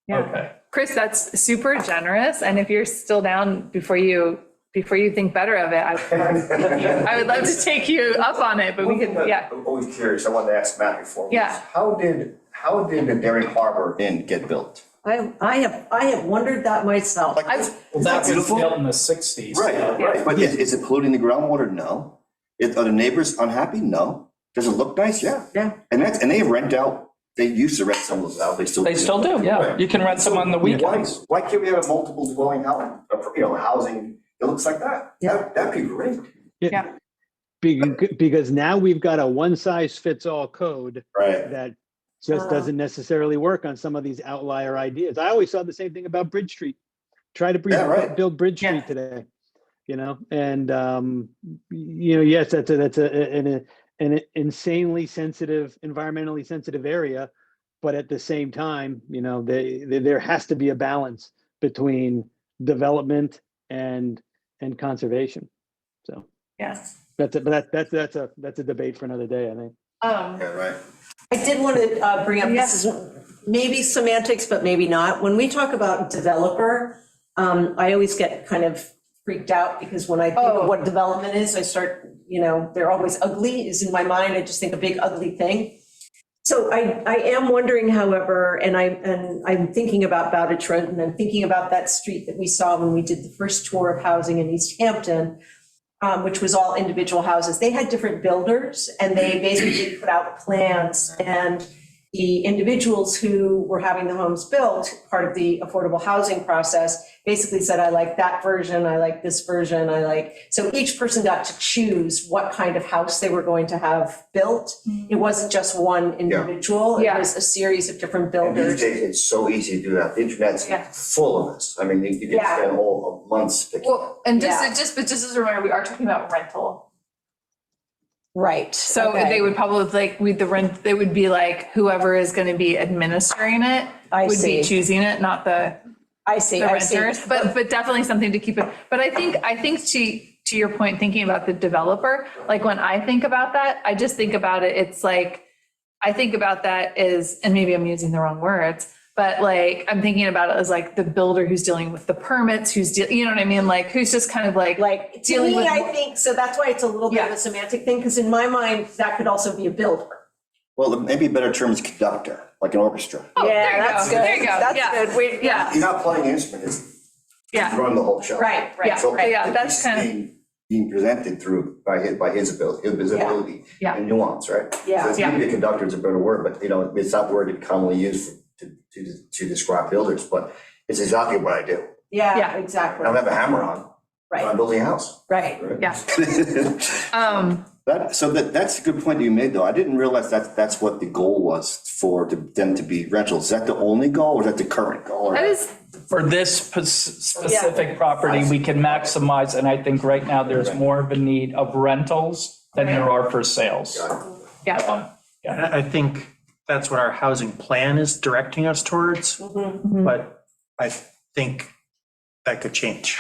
Yeah. Okay. Chris, that's super generous. And if you're still down before you think better of it, I would love to take you up on it, but we could, yeah. I'm always curious, I wanted to ask Matt before. Yeah. How did the Daring Harbor Inn get built? I have wondered that myself. Like, I've- Well, that was beautiful? built in the 60s. Right. But is it polluting the groundwater? No. Are the neighbors unhappy? No. Does it look nice? Yeah. Yeah. And they rent out, they used to rent some of those out, they still. They still do, yeah. Right. You can rent them on the weekends. Why can't we have a multiple dwelling house, housing that looks like that? Yeah. That'd be great. Yeah. Because now we've got a one-size-fits-all code Right. that just doesn't necessarily work on some of these outlier ideas. I always saw the same thing about Bridge Street. Try to Yeah, right. build Bridge Yeah. Street today, and yes, that's an insanely sensitive, environmentally sensitive area, but at the same time, there has to be a balance between development and conservation. So Yeah. that's a debate for another day, I think. Yeah, right. I did want to bring up, this is maybe semantics, but maybe not. When we talk about developer, I always get kind of freaked out because when I think of what development is, I start, they're always ugly is in my mind. I just think a big ugly thing. So I am wondering, however, and I'm thinking about Bowditch Road, and I'm thinking about that street that we saw when we did the first tour of housing in East Hampton, which was all individual houses. They had different builders, and they basically put out plans, and the individuals who were having the homes built, part of the affordable housing process, basically said, I like that version, I like this version, so each person got to choose what kind of house they were going to have built. It wasn't just one individual, it was a series of different And these builders. days, it's so easy to do that. The internet's Yeah. full of this. I mean, you can Yeah. spend whole months picking. Well, and Yeah. just as a reminder, we are talking about rental. Right. So okay. they would probably they would be like whoever is going to be administering it I would see. be choosing it, not the I see. renters. But definitely something to keep it. But I think to your point, thinking about the developer, like when I think about that, I just think about it. It's like I think about that as, and maybe I'm using the wrong words, but like I'm thinking about it as like the builder who's dealing with the permits, you know what I mean? Like who's just kind of like to dealing me, with. I think, so that's why it's a little bit of Yeah. a semantic thing, because in my mind, that could also be a builder. Well, maybe a better term is conductor, like an orchestra. Oh, Yeah, there you that's go. good. There you go. That's Yeah. good. Yeah. You're not playing an instrument, it's Yeah. running the whole show. Right, Yeah. So Yeah. the That's piece kind of. being presented through by his ability Yeah. and nuance, right? Yeah. So it's maybe a conductor is a better word, but it's not word commonly used to describe builders, but it's exactly what I do. Yeah, Yeah. exactly. I don't have a hammer on, but I'm Right, building a house. right. Yeah. That's a good point that you made, though. I didn't realize that's what the goal was for them to be rentals. Is that the only goal or is that the current goal? That is, For this specific property, we can maximize, and I think right now there's more of a need of rentals than there are for sales. yeah. And I think that's what our housing plan is directing us towards, but I think that could change,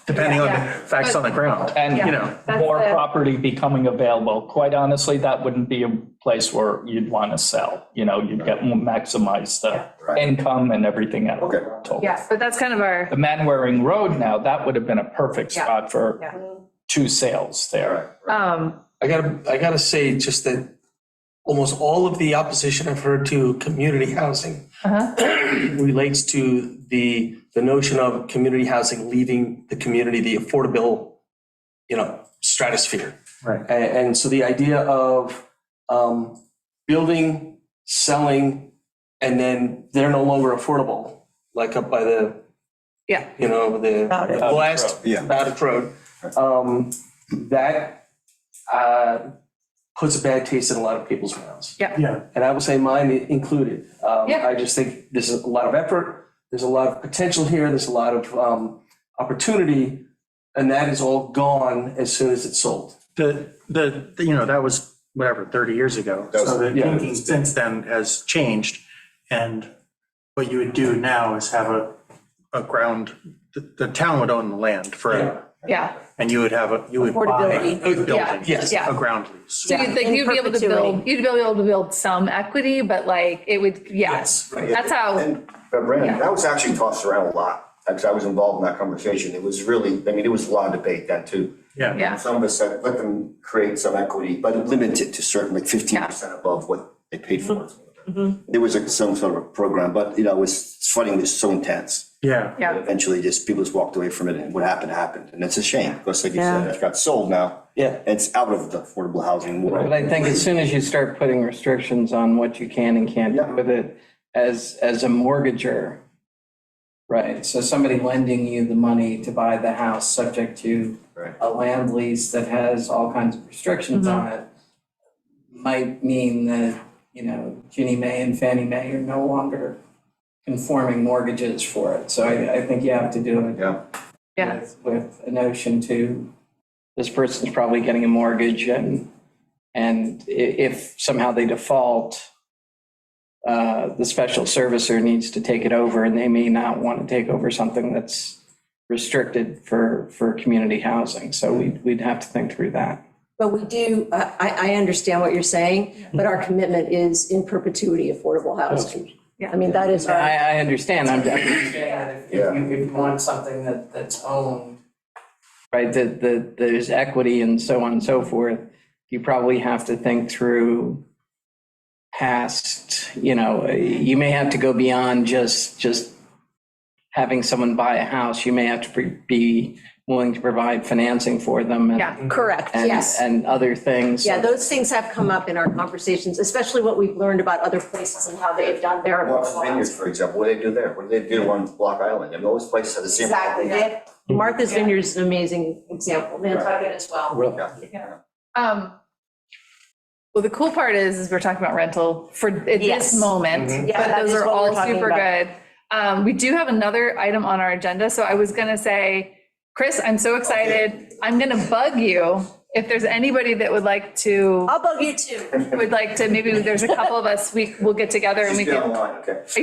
depending on the facts on the ground. And, That's more the- property becoming available. Quite honestly, that wouldn't be a place where you'd want to sell. You'd get maximize the Right. income and everything else. Okay. Yeah, but that's kind of our, The Manwaring Road now, that would have been a perfect Yeah. spot for Yeah. 2 sales there. I gotta say just that almost all of the opposition I've heard to community housing relates to the notion of community housing leaving the community, the affordable, stratosphere. Right. And so the idea of building, selling, and then they're no longer affordable, like up by the, Yeah. the Bowditch. last Yeah. Bowditch Road. That puts a bad taste in a lot of people's mouths. Yeah. And I will say mine included. Yeah. I just think this is a lot of effort, there's a lot of potential here, there's a lot of opportunity, and that is all gone as soon as it's sold. That was whatever, 30 years ago. That was- So the yeah. thinking since then has changed. And what you would do now is have a ground, the town would own the land forever. yeah. And you would buy Affordability. a building, Yes. Yeah. a ground lease. So Yeah, you'd in be able to perpetuity. build some equity, but like it would, yes, Yes, right. that's how, And Brandon, that was actually tossed around a lot, because I was involved in that conversation. It was really, I mean, there was a lot of debate then too. Yeah. Yeah. Some of us said, let them create some equity, but limit it to certain, like 15% above what they paid for. There was some sort of program, but, it's funny, it was so intense. Yeah. Yeah. Eventually, people just walked away from it, and what happened. And it's a shame, because like you said, it got sold now. Yeah. It's out of the affordable housing But world. I think as soon as you start putting restrictions on what you can and can't do with it as a mortgager, right? So somebody lending you the money to buy the house subject to Right. a land lease that has all kinds of restrictions on it might mean that, Ginnie Mae and Fannie Mae are no longer conforming mortgages for it. So I think you have to do it Yeah. Yeah. with a notion to, this person's probably getting a mortgage and if somehow they default, the special servicer needs to take it over and they may not want to take over something that's restricted for community housing. So we'd have to think through that. But we do, I understand what you're saying, but our commitment is in perpetuity affordable housing. Yeah. I mean, that is our, I understand. I'm just saying that if Yeah. you want something that's owned, right, that there's equity and so on and so forth, you probably have to think through past, you may have to go beyond just having someone buy a house. You may have to be willing to provide financing for them. Yeah. correct, and- yes. And other things. Yeah, those things have come up in our conversations, especially what we've learned about other places and how they've done their. Martha's Vineyard, for example, what do they do there? What do they do on Block Island? And those places have the same. Exactly. Martha's Vineyard is an amazing example, Nantucket as well. Well, the cool part is we're talking about rental for at Yes. this moment, Yeah, but that those is are what we're all talking super about. good. We do have another item on our agenda, so I was gonna say, Chris, I'm so excited. I'm gonna bug you if there's anybody that would like to, I'll bug you too. maybe there's a couple of us, we'll get together and we Just can, down the line, okay.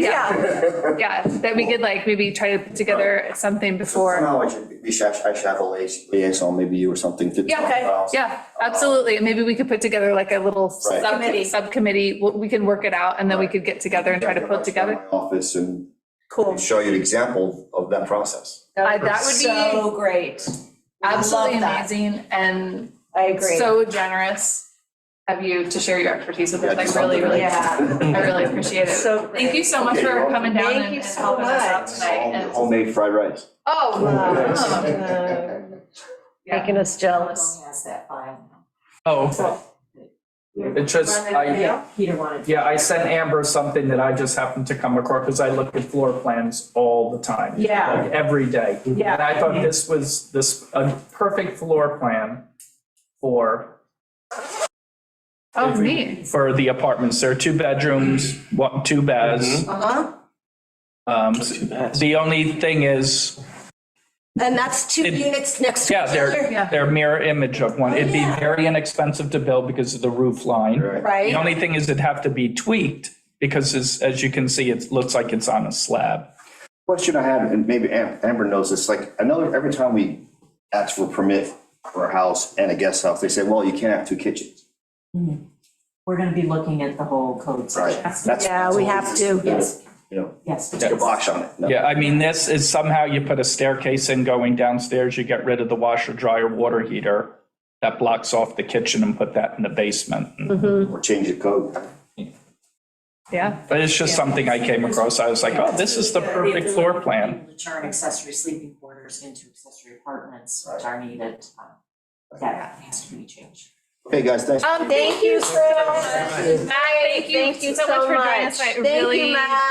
yeah, that we could maybe try to put together something before. Somehow I should have a liaison, maybe you or something to. Yeah, talk okay, about. yeah, absolutely. And maybe we could put together like a little Right. subcommittee. We can work it out and then we could get together and try to put together. My office and Cool. show you an example of that process. That would be So great. absolutely Love that. amazing and I agree. so generous of you to share your expertise with us. Yeah, I really, Yeah. I really appreciate it. So great. Thank you so much Okay, for you're coming down Thank and you and so helping us out much. tonight. And- Homemade fried rice. Oh, yeah. Making us jealous. Has that file. Oh, it just, Peter wanted. yeah, I sent Amber something that I just happened to come across because I look at floor plans all the time. Yeah. Like every day. Yeah. And I thought this was a perfect floor plan for Oh, neat. for the apartments. There are 2 bedrooms, 2 baths. Uh-huh. The only thing is, And that's 2 It- units next to yeah, each other? they're mirror image of one. It'd be very inexpensive to build because of the roof line. The Right? only thing is it'd have to be tweaked because as you can see, it looks like it's on a slab. Question I had, and maybe Amber knows this, like, I know every time we ask for a permit for a house and a guest house, they say, well, you can't have 2 kitchens. We're gonna be looking at the whole code Right. section. That's- Yeah, we have to. Yes, You know, yes. kibosh on it. No. Yeah, I mean, this is somehow you put a staircase in going downstairs, you get rid of the washer, dryer, water heater that blocks off the kitchen and put that in the basement. Or change the code. Yeah. But it's just something I came across. I was like, oh, this is the perfect floor plan. To turn accessory sleeping quarters into accessory apartments, which are needed, that has to be changed. Okay, guys, thanks. Thank you so much. Thank you so much for joining us tonight. Thank Really you, Matt.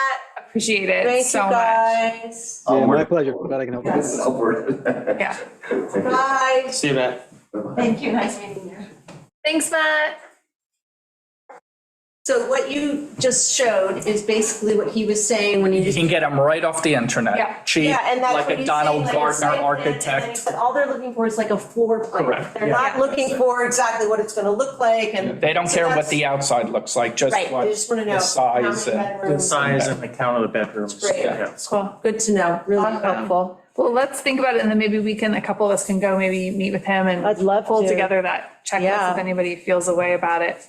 appreciate it Thank you, so much. guys. Yeah, my pleasure. Glad I can help. Yes. Upward. Yeah. Bye. See you, Matt. Thank you, nice meeting you. Thanks, Matt. So what you just showed is basically what he was saying when he You was. can get them right off the Yeah. internet, cheap, Yeah, and that's like what a he's Donald saying, like a Gardner site plan, and then he architect. said all they're looking for is like a floor plan. Correct, They're yeah. not looking for exactly what it's gonna look like and. They don't so care what that's- the outside looks like, just Right, what they just wanna know. the size how many and. The bedrooms. size and the count of the bedrooms. Great. Yeah. Cool. Good to know, really Awesome. helpful. Well, let's think about it and then maybe a couple of us can go maybe meet with him and I'd love pull to. together that checklist Yeah. if anybody feels a way about it.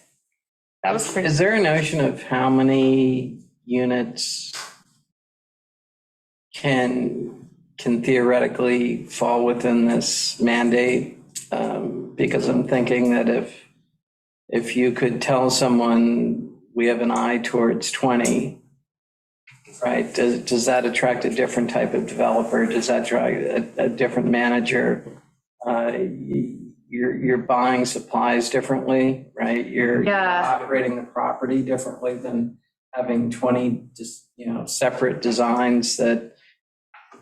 That was pretty. Is there a notion of how many units can theoretically fall within this mandate? Because I'm thinking that if you could tell someone we have an eye towards 20, right, does that attract a different type of developer? Does that attract a different manager? You're buying supplies differently, right? You're operating the property differently than having 20 just, separate designs that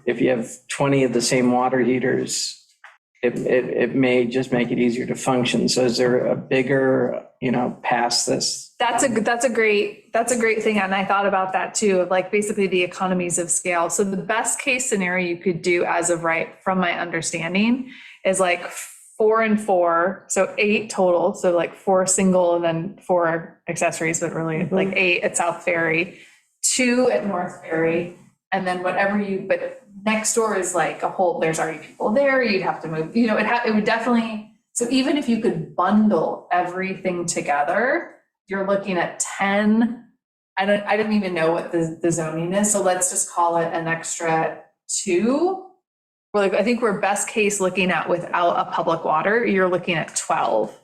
if you have 20 of the same water heaters, it may just make it easier to function. So is there a bigger, past this? That's a great thing. And I thought about that too, of like basically the economies of scale. So the best case scenario you could do as of right, from my understanding, is like 4 and 4, so 8 total. So like 4 single and then 4 accessories, but really like 8 at South Ferry, 2 at North Ferry, and then but next door is like a whole, there's already people there, you'd have to move, it would definitely, so even if you could bundle everything together, you're looking at 10, I didn't even know what the zoning is, so let's just call it an extra 2. I think we're best case looking at without a public water, you're looking at 12,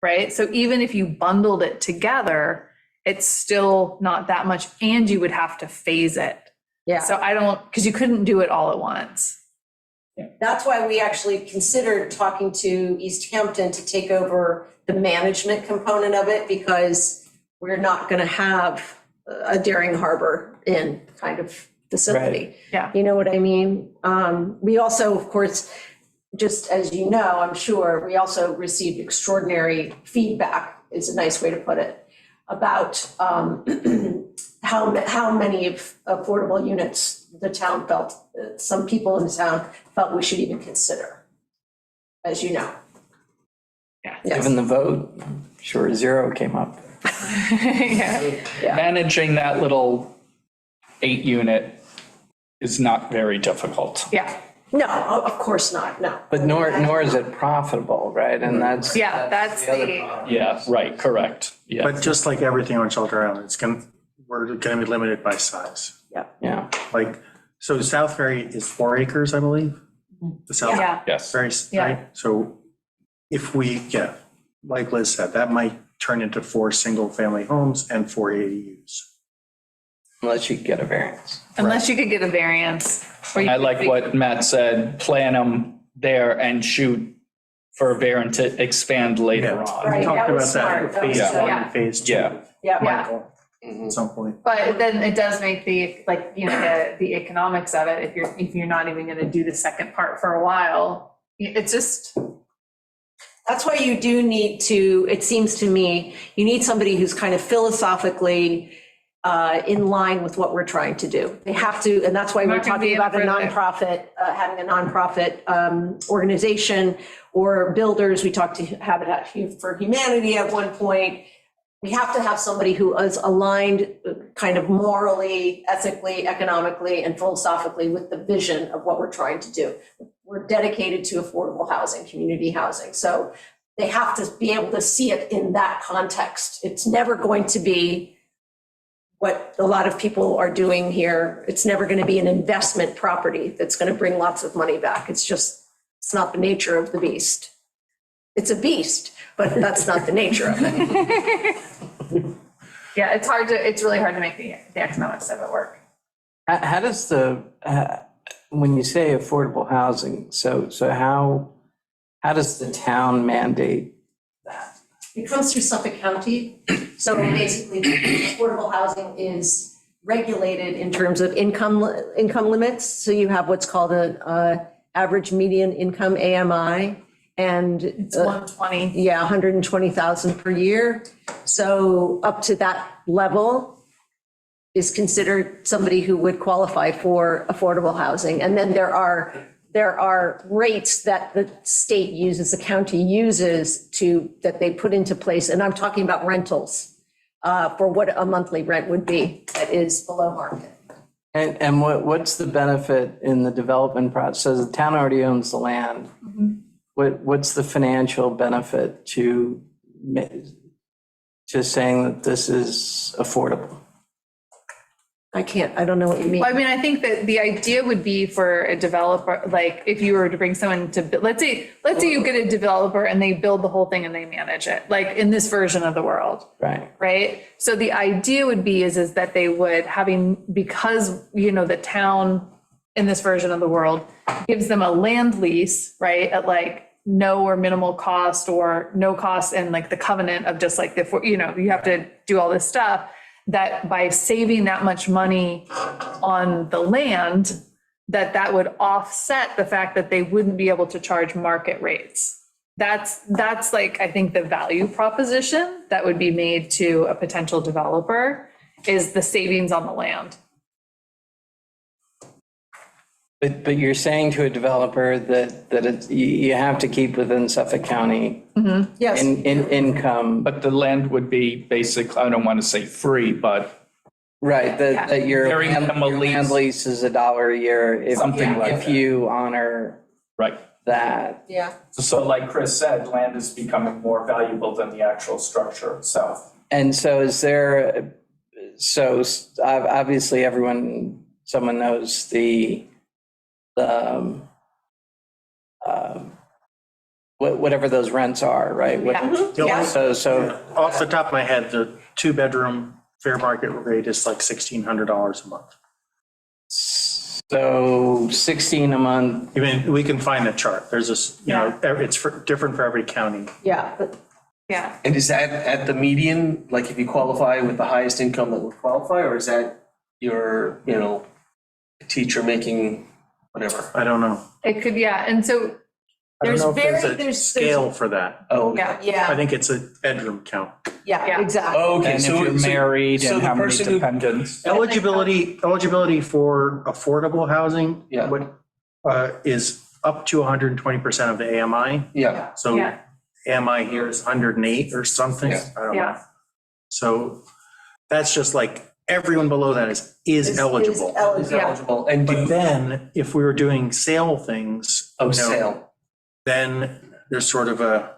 right? So even if you bundled it together, it's still not that much, and you would have to phase it. Yeah. So because you couldn't do it all at once. That's why we actually considered talking to East Hampton to take over the management component of it, because we're not going to have a Daring Harbor Inn kind of facility. Right. Yeah. You know what I mean? We also, of course, just as you know, I'm sure, we also received extraordinary feedback, is a nice way to put it, about how many of affordable units the town felt, some people in the town felt we should even consider, as you know. Yeah. Yes. Given the vote, I'm sure 0 came up. Yeah. Managing that little 8 unit is not very difficult. Yeah. No, of course not, no. But nor is it profitable, right? And that's The other problem. Yeah, right, correct. Yeah. But just like everything on Shelter Island, we're going to be limited by size. Yeah. Like, so South Ferry is 4 acres, I believe. The South Yeah. Yes. Ferry, right? So if like Liz said, that might turn into 4 single-family homes and 4 ADUs. Unless you get a variance. Unless you could get a variance. Or you I could like be- what Matt said, plan them there and shoot for a variant to expand later Yeah. on. Right, We talked that was about that smart. with That was phase smart. 1 Yeah. and phase 2. Yeah. Yeah. Michael, at some point. But then it does make the economics of it, if you're not even gonna do the second part for a while, it's just, That's why you do need to, it seems to me, you need somebody who's kind of philosophically in line with what we're trying to do. They have to, and that's why we're Not gonna be talking about a in for nonprofit, having a nonprofit organization or builders. We talked to Habitat for Humanity at one point. We have to have somebody who is aligned kind of morally, ethically, economically, and philosophically with the vision of what we're trying to do. We're dedicated to affordable housing, community housing. So they have to be able to see it in that context. It's never going to be what a lot of people are doing here. It's never going to be an investment property that's going to bring lots of money back. It's not the nature of the beast. It's a beast, but that's not the nature of it. yeah, it's really hard to make the economics of it work. How does when you say affordable housing, so how does the town mandate that? It comes through Suffolk County. So basically, affordable housing is regulated in terms of income limits. So you have what's called an average median income, AMI, and It's 120. yeah, 120,000 per year. So up to that level is considered somebody who would qualify for affordable housing. And then there are rates that the state uses, the county uses that they put into place. And I'm talking about rentals for what a monthly rent would be that is below market. And what's the benefit in the development process? So the town already owns the land. What's the financial benefit to saying that this is affordable? I don't know what you mean. Well, I mean, I think that the idea would be for a developer, like if you were to bring someone to, let's say you get a developer and they build the whole thing and they manage it, like in this version of the world. Right. Right? So the idea would be is that they would because, the town in this version of the world gives them a land lease, right? At like no or minimal cost or no cost, and like the covenant of just like you have to do all this stuff, that by saving that much money on the land, that would offset the fact that they wouldn't be able to charge market rates. That's like, I think the value proposition that would be made to a potential developer is the savings on the land. But you're saying to a developer that you have to keep within Suffolk County Yes. in income. But the land would be basic, I don't want to say free, but Right, that your Carrying land them a land lease is $1 a year if Something like if that. you honor right. that. Yeah. So like Chris said, land is becoming more valuable than the actual structure itself. And so obviously someone knows the whatever those rents are, right? Yeah. So Off the top of my head, the 2-bedroom fair market rate is like $1,600 a month. So 16 a month. I mean, we can find a chart. There's this, it's different for every county. Yeah, but Yeah. And is that at the median, like if you qualify with the highest income that would qualify, or is that your, teacher making whatever? I don't know. It could, yeah. And so, I don't know if there's a there's- scale for that. Oh, okay. yeah. I yeah, think it's a bedroom count. yeah, exactly. Okay, And if so you're married so and the how many person who- dependents. Eligibility for affordable housing Yeah. is up to 120% of the AMI. Yeah, So Yeah. AMI here is 108 or something. Yeah. I don't know. Yeah. So that's just like everyone below that is eligible. is eligible, and But then if we were doing sale things, sale. then there's sort of a,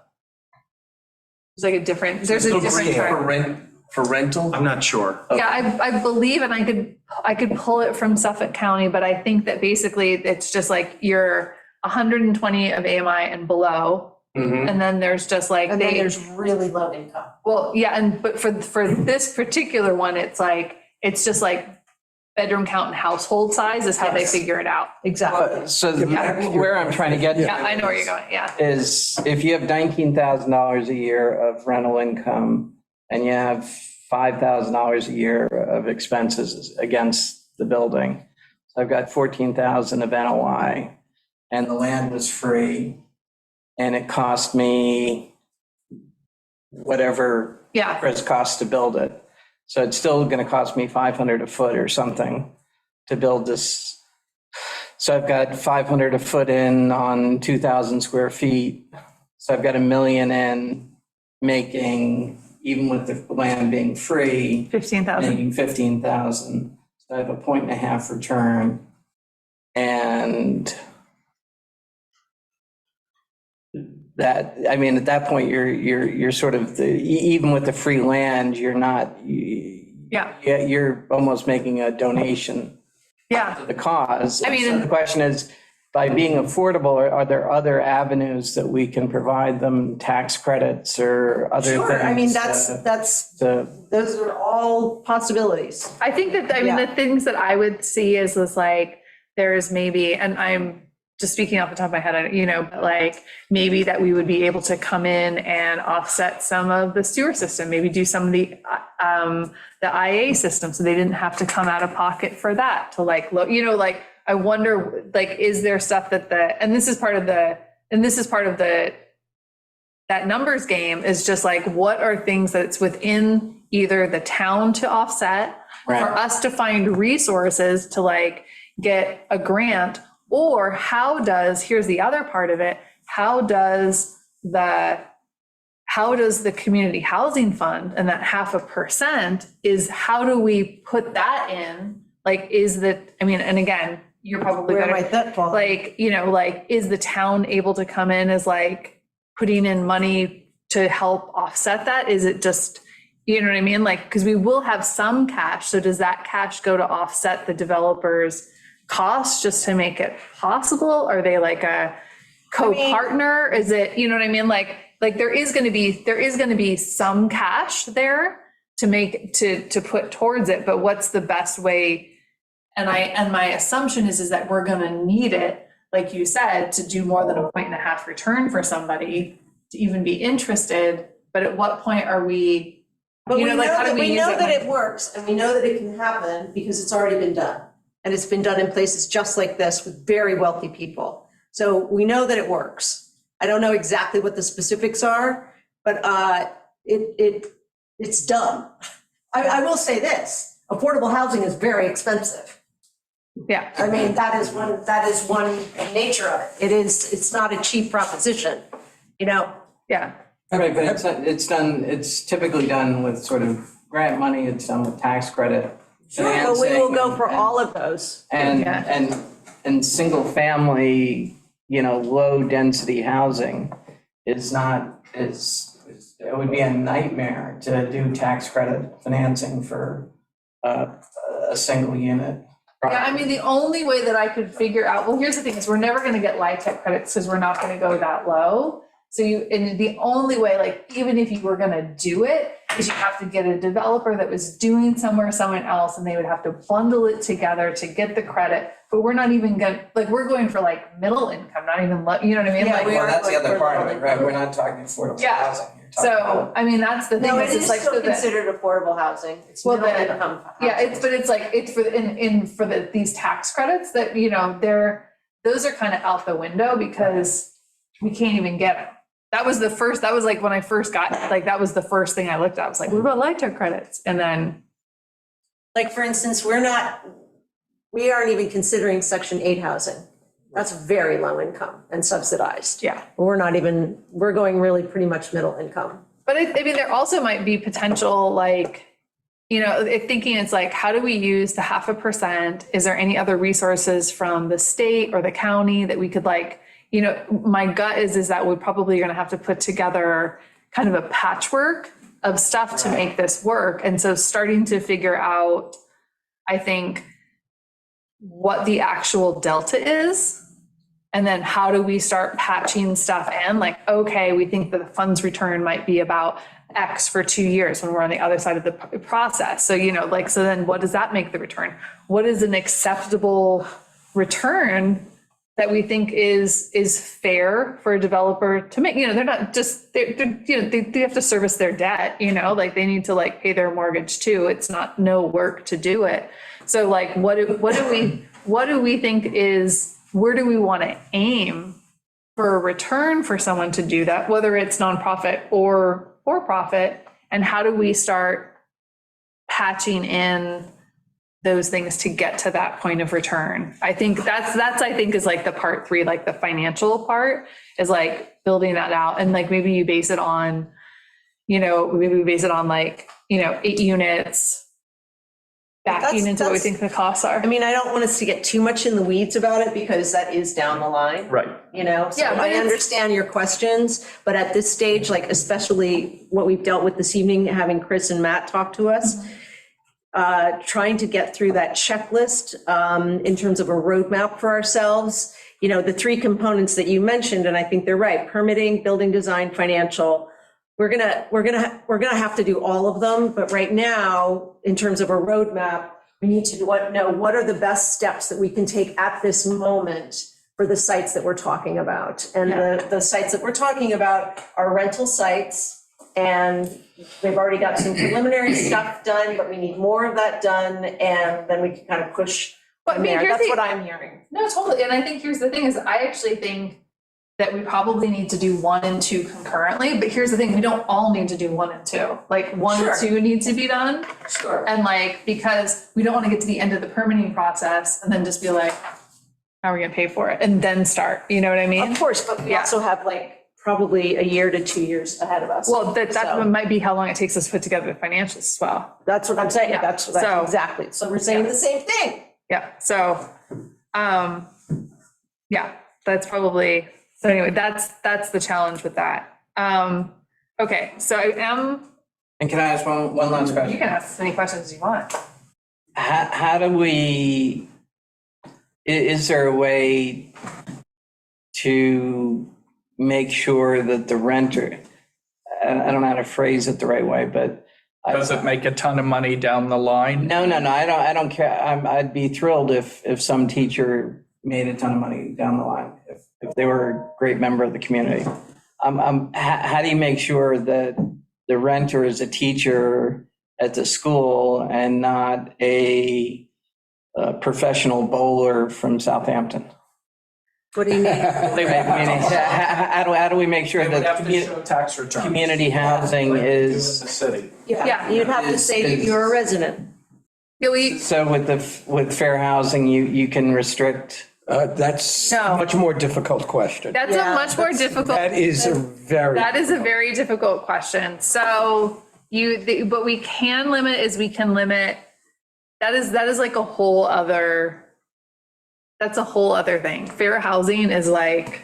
There's like a different, there's a So different. for rental? I'm not sure. Yeah, I believe, and I could pull it from Suffolk County, but I think that basically it's just like you're 120 of AMI and below. Mhm. And then there's just like, And then there's really low income. well, yeah, but for this particular one, it's just like bedroom count and household size is how they Yes. figure it out. Exactly. So where I'm trying to get Yeah, I know where you're going, yeah. is if you have $19,000 a year of rental income and you have $5,000 a year of expenses against the building. So I've got 14,000 of NOI and the land was free and it cost me whatever Yeah, Chris cost to build it. So it's still going to cost me 500 a foot or something to build this. So I've got 500 a foot in on 2,000 square feet. So I've got $1 million in, making, even with the land being free, 15,000. making 15,000. So I have a 1.5 return. And that, I mean, at that point, you're sort of even with the free land, you're not, Yeah, you're almost making a donation yeah. to the cause. I mean, So the question is, by being affordable, are there other avenues that we can provide them, tax credits or other things? Sure, I mean, that's, to- those are all possibilities. I think that, I mean, Yeah. the things that I would see is like, there's maybe, and I'm just speaking off the top of my head, but like maybe that we would be able to come in and offset some of the sewer system, maybe do some of the IA system, so they didn't have to come out of pocket for that to like, like, I wonder, like, is there stuff that this is part of that numbers game is just like, what are things that's within either the town to offset, Right. for us to find resources to like get a grant, or here's the other part of it, how does the community housing fund and that 0.5% is, how do we put that in? Like, and again, you're probably Where better. might that fall? Like, is the town able to come in as like putting in money to help offset that? Is it just You know what I mean? Like, because we will have some cash. So does that cash go to offset the developer's costs just to make it possible? Are they like a co-partner? Is it, you know what I mean? Like there is going to be some cash there to make, to put towards it, but what's the best way? And my assumption is that we're going to need it, like you said, to do more than 1.5 points return for somebody to even be interested. But at what point are we, But you we know, like, know how do that, we we use know it that when- it works, and we know that it can happen because it's already been done. And it's been done in places just like this with very wealthy people. So we know that it works. I don't know exactly what the specifics are, but it's done. I will say this, affordable housing is very expensive. Yeah. I mean, that is one nature of it. It's not a cheap proposition, you know? Yeah. Right, but it's typically done with sort of grant money, it's done with tax credit. But we will go for financing, all of those. and single family, low density housing is not, it would be a nightmare to do tax credit financing for a single unit. Yeah, I mean, the only way that I could figure out, well, here's the thing, is we're never gonna get LIHTC credits because we're not gonna go that low. So and the only way, like, even if you were gonna do it, is you have to get a developer that was doing someone else, and they would have to bundle it together to get the credit. But we're not even gonna, like, we're going for like middle income, not even low, you know what I mean? Yeah, Like, we are That's the going other for part of low it, right? income. We're not talking affordable Yeah. housing. You're talking So, about- I mean, that's the thing. No, it it's is like, still so that- considered affordable housing. It's Well, middle then, income Yeah, housing. but it's like, it's for, these tax credits that, those are kind of out the window because we can't even get them. That was like when I first got, like, that was the first thing I looked at. I was like, what about LIHTC credits? And then, Like, for instance, we aren't even considering Section 8 housing. That's very low income and subsidized. yeah. We're going really pretty much middle income. But I mean, there also might be potential, like, thinking it's like, how do we use the 0.5%? Is there any other resources from the state or the county that we could, like, my gut is that we're probably going to have to put together kind of a patchwork of stuff to make this work. And so starting to figure out, I think, what the actual delta is, and then how do we start patching stuff in? Like, okay, we think that the funds return might be about X for 2 years when we're on the other side of the process. So, so then what does that make the return? What is an acceptable return that we think is fair for a developer to make? They're not just, they have to service their debt, like they need to, like, pay their mortgage too. It's not no work to do it. So, like, what do we think is, where do we want to aim for a return for someone to do that, whether it's nonprofit or for profit? And how do we start patching in those things to get to that point of return? I think that's I think is like the part 3, like the financial part is like building that out. And like, maybe you base it on, maybe we base it on like, 8 units backing into what we think the costs are. I mean, I don't want us to get too much in the weeds about it because that is down the line. Right. So Yeah, but I it's- understand your questions, but at this stage, like, especially what we've dealt with this evening, having Chris and Matt talk to us, trying to get through that checklist in terms of a roadmap for ourselves, the 3 components that you mentioned, and I think they're right: permitting, building design, financial. We're gonna have to do all of them, but right now, in terms of a roadmap, we need to know what are the best steps that we can take at this moment for the sites that we're talking about. And the sites that we're talking about are rental sites, and they've already got some preliminary stuff done, but we need more of that done, and then we can kind of push But I from mean, there. here's That's the- what I'm hearing. No, totally. And I think here's the thing is, I actually think that we probably need to do 1 and 2 concurrently, but here's the thing, we don't all need to do 1 and 2. Like, 1 and 2 need to be done. Sure. And like, because we don't want to get to the end of the permitting process and then just be like, how are we gonna pay for it? And then start, you know what I mean? Of course, but we Yeah. also have like probably a year to 2 years ahead of us. Well, that So- might be how long it takes us to put together the financials as well. That's what I'm saying. Yeah. That's So- exactly. So we're saying the same thing. Yeah, so, yeah, that's probably, so anyway, that's the challenge with that. Okay, so I am And can I ask one last question? You can ask as many questions as you want. How do we, is there a way to make sure that the renter, I don't know how to phrase it the right way, but. Does it make a ton of money down the line? No, I don't care. I'd be thrilled if some teacher made a ton of money down the line, if they were a great member of the community. How do you make sure that the renter is a teacher at the school and not a professional bowler from Southampton? What do you mean? How do we make sure They would that have to show tax returns. community housing Like they do in the is, city. Yeah, you'd have to say that you're a resident. Yeah, we, so with fair housing, you can restrict? That's a No. much more difficult question. that's a Yeah, much more difficult. That is a very. That is a very difficult question. So but we can limit that is like a whole other, that's a whole other thing. Fair housing is like,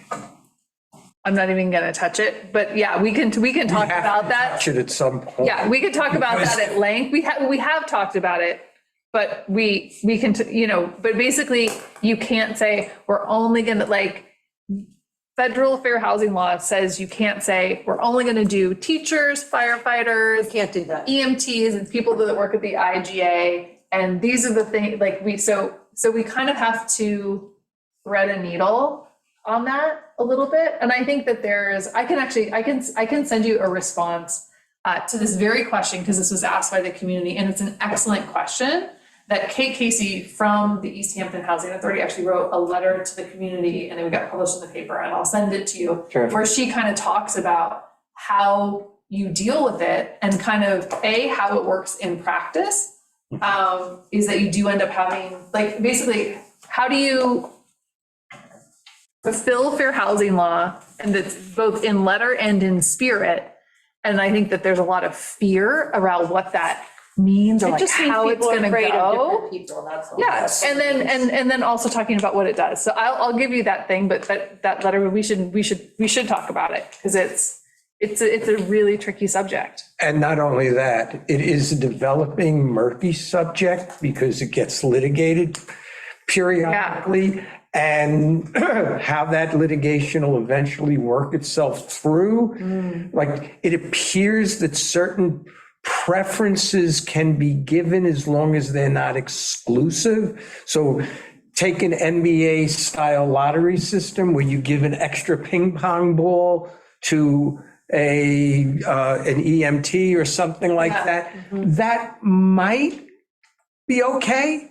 I'm not even gonna touch it, but yeah, we can talk about that. Touch it at some point. Yeah, we could talk about that at length. We have talked about it, but we can, but basically you can't say we're only gonna, like, federal fair housing law says you can't say we're only gonna do teachers, firefighters, Can't do that. EMTs and people that work at the IGA. And these are the things, like, so we kind of have to thread a needle on that a little bit. And I think that I can send you a response to this very question, because this was asked by the community, and it's an excellent question that Kate Casey from the East Hampton Housing Authority actually wrote a letter to the community, and it got published in the paper, and I'll send it to you. Sure. Where she kind of talks about how you deal with it and kind of how it works in practice, is that you do end up having, like, basically, how do you fulfill fair housing law, and that's both in letter and in spirit. And I think that there's a lot of fear around what that means, or It like just means how it's people are gonna afraid of go. different people, that's all. Yeah, and then also talking about what it does. So I'll give you that thing, but that letter, we should talk about it, because it's a really tricky subject. And not only that, it is a developing murky subject because it gets litigated periodically. And how that litigation will eventually work itself through. Like, it appears that certain preferences can be given as long as they're not exclusive. So take an NBA style lottery system where you give an extra ping pong ball to an EMT or something like that. That might be okay.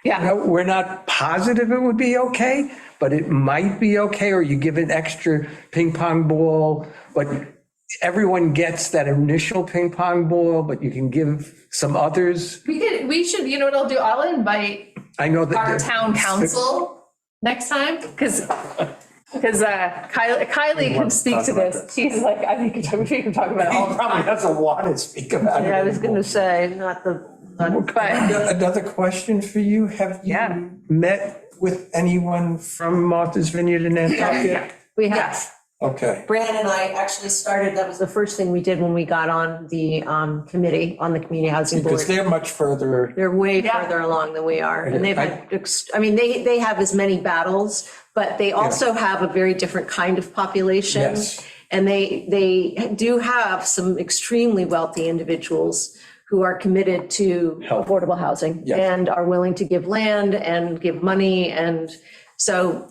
Yeah. You know, we're not positive it would be okay, but it might be okay, or you give an extra ping pong ball, but everyone gets that initial ping pong ball, but you can give some others. We should, you know what I'll do? I'll invite I know that. our town council next time, because Kylie can speak to this. She's like, I think we can talk about it all the Probably time. doesn't want to speak about it. Yeah, I was gonna say, not the, But Another question for you. Have Yeah. you met with anyone from Martha's Vineyard in Nantucket? we have. Okay. Brad and I actually started, that was the first thing we did when we got on the committee, on the community housing board. Because they're much further. They're way Yeah. further along than we are. And they've I- had, I mean, they have as many battles, but they also have a very different kind of population. Yes. And they do have some extremely wealthy individuals who are committed to Help. affordable housing Yes. and are willing to give land and give money. And so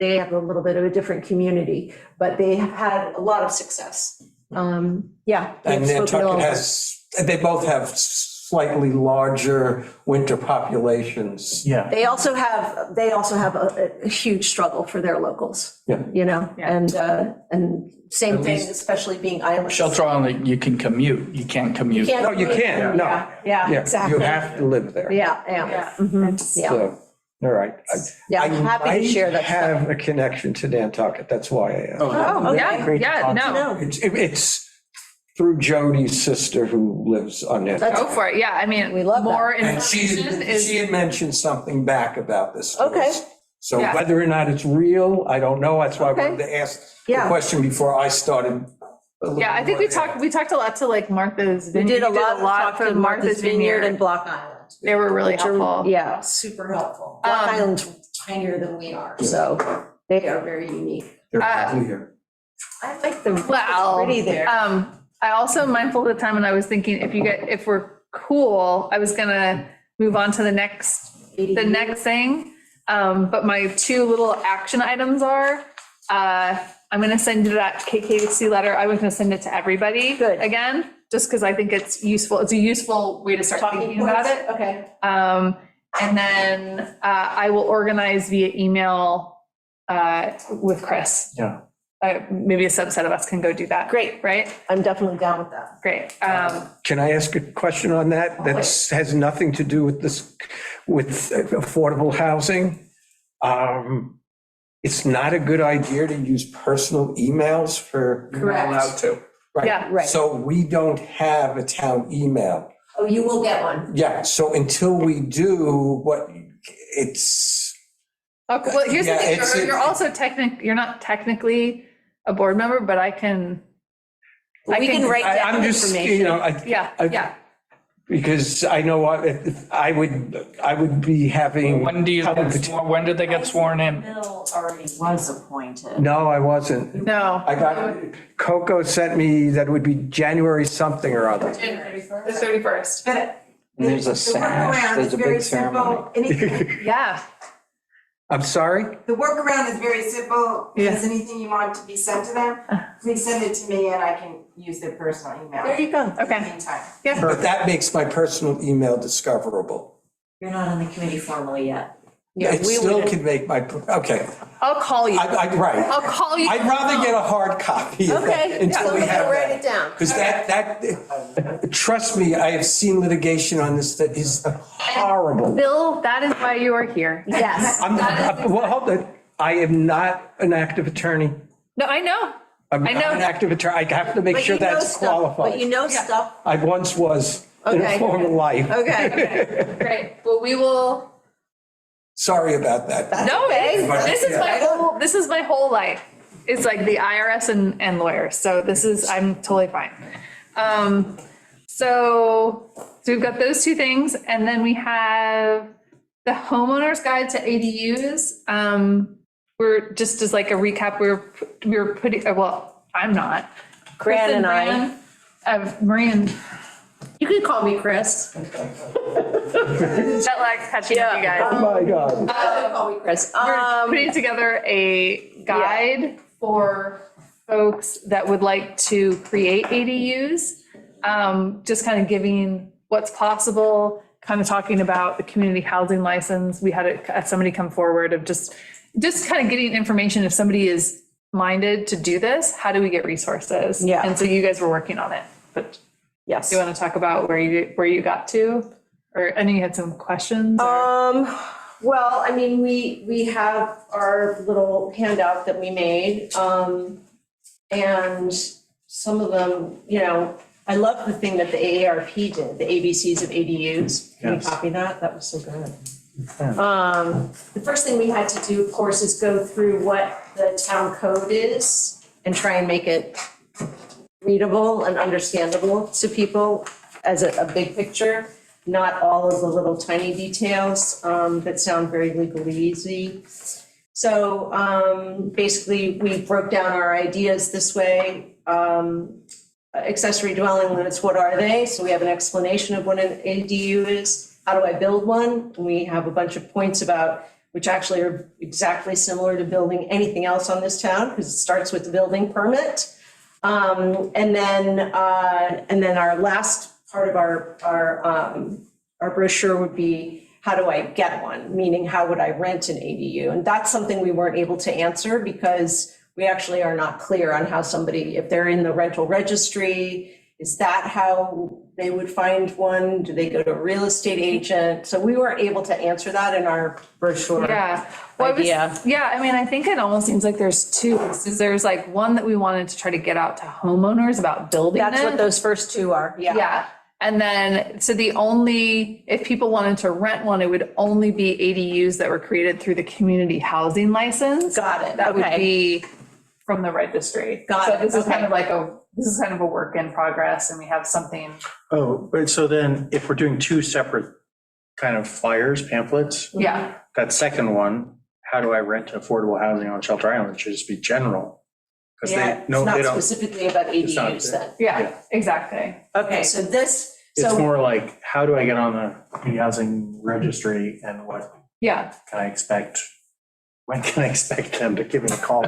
they have a little bit of a different community, but they have had a lot of success. Yeah. And they've spoken to all Nantucket of us. has, they both have slightly larger winter populations. Yeah. They also have a huge struggle for their locals. Yeah. You know, and same At thing, least especially being islands. Shelter Island, you can commute, you can't commute. No, you can't, no. Yeah, yeah, Yeah, exactly. you have to live there. Yeah, yeah. Mhm, yeah. So, all right. Yeah, I'm happy to share that I might have a connection to Nantucket, that's why I asked. Oh, okay. yeah, no, No, It's through Jody's sister who lives on Nantucket. go for it. Yeah, I mean, We love that. more And she information is. had mentioned something back about this. to Okay. us. So Yeah. whether or not it's real, I don't know. That's why I Okay. wanted to ask the Yeah. question before I started Yeah, I think we talked a lot to like Martha's We Vineyard. did a You lot of talking for to Martha's Vineyard and Block Island. They were really which are- helpful. Yeah, super helpful. Block Island's tinier than we are, so they are very unique. They're Uh, probably here. I like the Well, pretty there. I also mindful of the time, and I was thinking if we're cool, I was gonna move on to the next thing. But my two little action items are, I'm gonna send you that KKC letter. I was gonna send it to everybody. Good. Again, just because I think it's useful. It's a useful way to start thinking about it. Okay. And then I will organize via email with Chris. Yeah. Maybe a subset of us can go do that. Great. Right? I'm definitely down with that. Great. Can I ask a question on that? That has nothing to do with this, with affordable housing. It's not a good idea to use personal emails for. You're not allowed to. Right. Yeah. Right. So we don't have a town email. Oh, you will get one. Yeah, so until we do, it's, Okay, well, here's the Yeah, thing, it's- you're also you're not technically a board member, but I can. We can write I'm down just, information. Yeah, I- yeah. because I know I would be having. When do when did they get sworn in? Bill already was appointed. No, I wasn't. No. I got, Coco sent me that it would be January something or other. The 31st. But And there's a the sash, workaround there's is a very big ceremony. simple. Anything, Yeah. I'm sorry? the workaround is very simple. If there's anything you want to be sent to them, please send it to me and I can use their personal email. There you go. In the Okay. meantime. Yeah. But that makes my personal email discoverable. You're not on the committee formally yet. Yeah, It we still would- can make my, okay, I'll call you. right. I'll call you. I'd rather get a hard copy of that Okay, until we somebody have write that. it down. Because trust me, I have seen litigation on this that is horrible. Bill, that is why you are here. Yes. Well, hold on. I am not an active attorney. No, I know. I'm I not know. an active attorney. I have to make But sure you know that's stuff. But qualified. you know stuff. I once was in a Okay. former life. Okay. Great. Well, we will. Sorry about that. No, okay. this is my whole life. It's like the IRS and lawyers. So I'm totally fine. So we've got those two things, and then we have the homeowner's guide to ADUs. We're just as like a recap, we were putting, well, I'm not. Chris Fran and I. Maureen, You can call me Chris. jet lag's catching up, you guys. Oh, my God. You can call me Chris. We're putting together a guide for folks that would like to create ADUs. Just kind of giving what's possible, kind of talking about the community housing license. We had somebody come forward of just kind of getting information if somebody is minded to do this, how do we get resources? Yeah. And so you guys were working on it, but Yes. do you want to talk about where you got to? Or I know you had some questions. Well, I mean, we have our little handout that we made. And some of them, I love the thing that the AARP did, the ABCs of ADUs. Can you Yes. copy that? That was so good. The first thing we had to do, of course, is go through what the town code is and try and make it readable and understandable to people as a big picture, not all of the little tiny details that sound very legalese. So basically, we broke down our ideas this way. Accessory dwelling units, what are they? So we have an explanation of what an ADU is. How do I build one? And we have a bunch of points about, which actually are exactly similar to building anything else on this town, because it starts with the building permit. And then our last part of our brochure would be, how do I get one? Meaning, how would I rent an ADU? And that's something we weren't able to answer because we actually are not clear on how somebody, if they're in the rental registry, is that how they would find one? Do they go to a real estate agent? So we weren't able to answer that in our brochure. Yeah. Well, idea. I mean, I think it almost seems like there's two. So there's like one that we wanted to try to get out to homeowners about building That's it. what those first two are, yeah. Yeah. And then, so if people wanted to rent one, it would only be ADUs that were created through the community housing license. Got it, That would okay. be from the registry. Got So it, this is kind okay. of like a this is kind of a work in progress and we have something. Oh, but so then if we're doing two separate kind of flyers, pamphlets, Yeah, that second one, how do I rent affordable housing on Shelter Island? It should just be general. Because Yeah, they, it's no, they not don't, specifically about It's not- ADUs then. yeah, exactly. Okay, so this, it's so, more like, how do I get on the community housing registry and what Yeah. can I expect? When can I expect them to give me a call?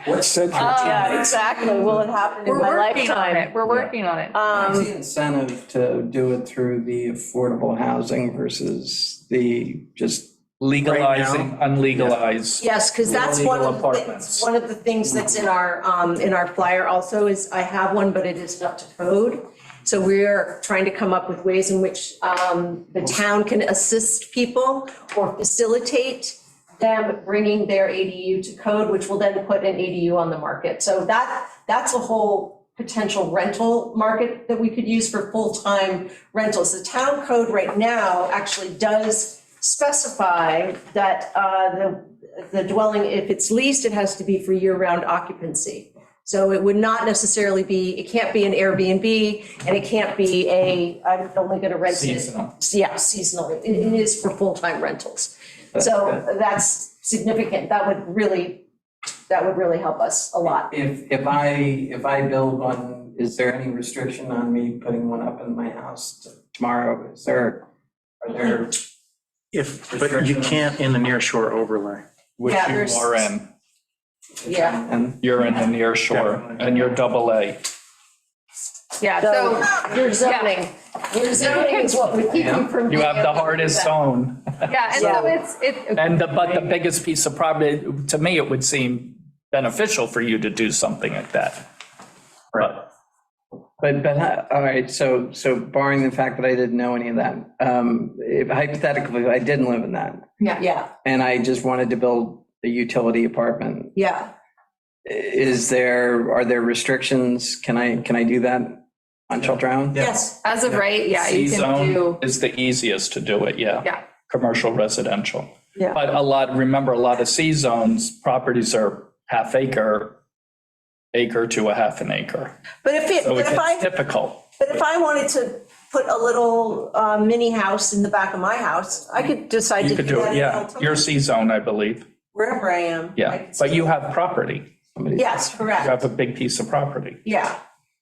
What century? yeah, exactly, will it happen in We're my working on lifetime? it. We're working on it. What's the incentive to do it through the affordable housing versus the just Legalizing, unlegalized. Yes, because that's one Illegal of the apartments. things, one of the things that's in our flyer also is, I have one, but it is not to code. So we're trying to come up with ways in which the town can assist people or facilitate them bringing their ADU to code, which will then put an ADU on the market. So that's a whole potential rental market that we could use for full-time rentals. The town code right now actually does specify that the dwelling, if it's leased, it has to be for year-round occupancy. So it would not necessarily be, it can't be an Airbnb, and it can't be I'm only gonna rent it. Seasonal. Yeah, seasonal. It is for full-time rentals. So that's significant. That would really help us a lot. if I build one, is there any restriction on me putting one up in my house tomorrow? Are there? But you can't in the near shore overlay. Which Yeah, you there's- are in. Yeah. And You're in the near shore and you're double A. Yeah, So so, your zoning is what would keep you from. You being have the able to do hardest that. zone. yeah, and so But the biggest piece of property, to me, it would seem beneficial for you to do something like that. But all right, so barring the fact that I didn't know any of that, if hypothetically, I didn't live in that, Yeah, and I just wanted to build a utility apartment, yeah. are there restrictions? Can I do that on Shelter Island? Yes. as of right, yeah, you can C-zone do, is the easiest to do it, yeah. yeah. Commercial, residential. Yeah. But remember, a lot of C-zones, properties are half acre to a half an acre. But if So it's I typical. wanted to put a little mini house in the back of my house, I could decide to You do could do that it, in yeah. Altoona, Your C-zone, I believe. wherever I am. I Yeah, could but you still- have property. Yes, You correct. have a big piece of property. Yeah,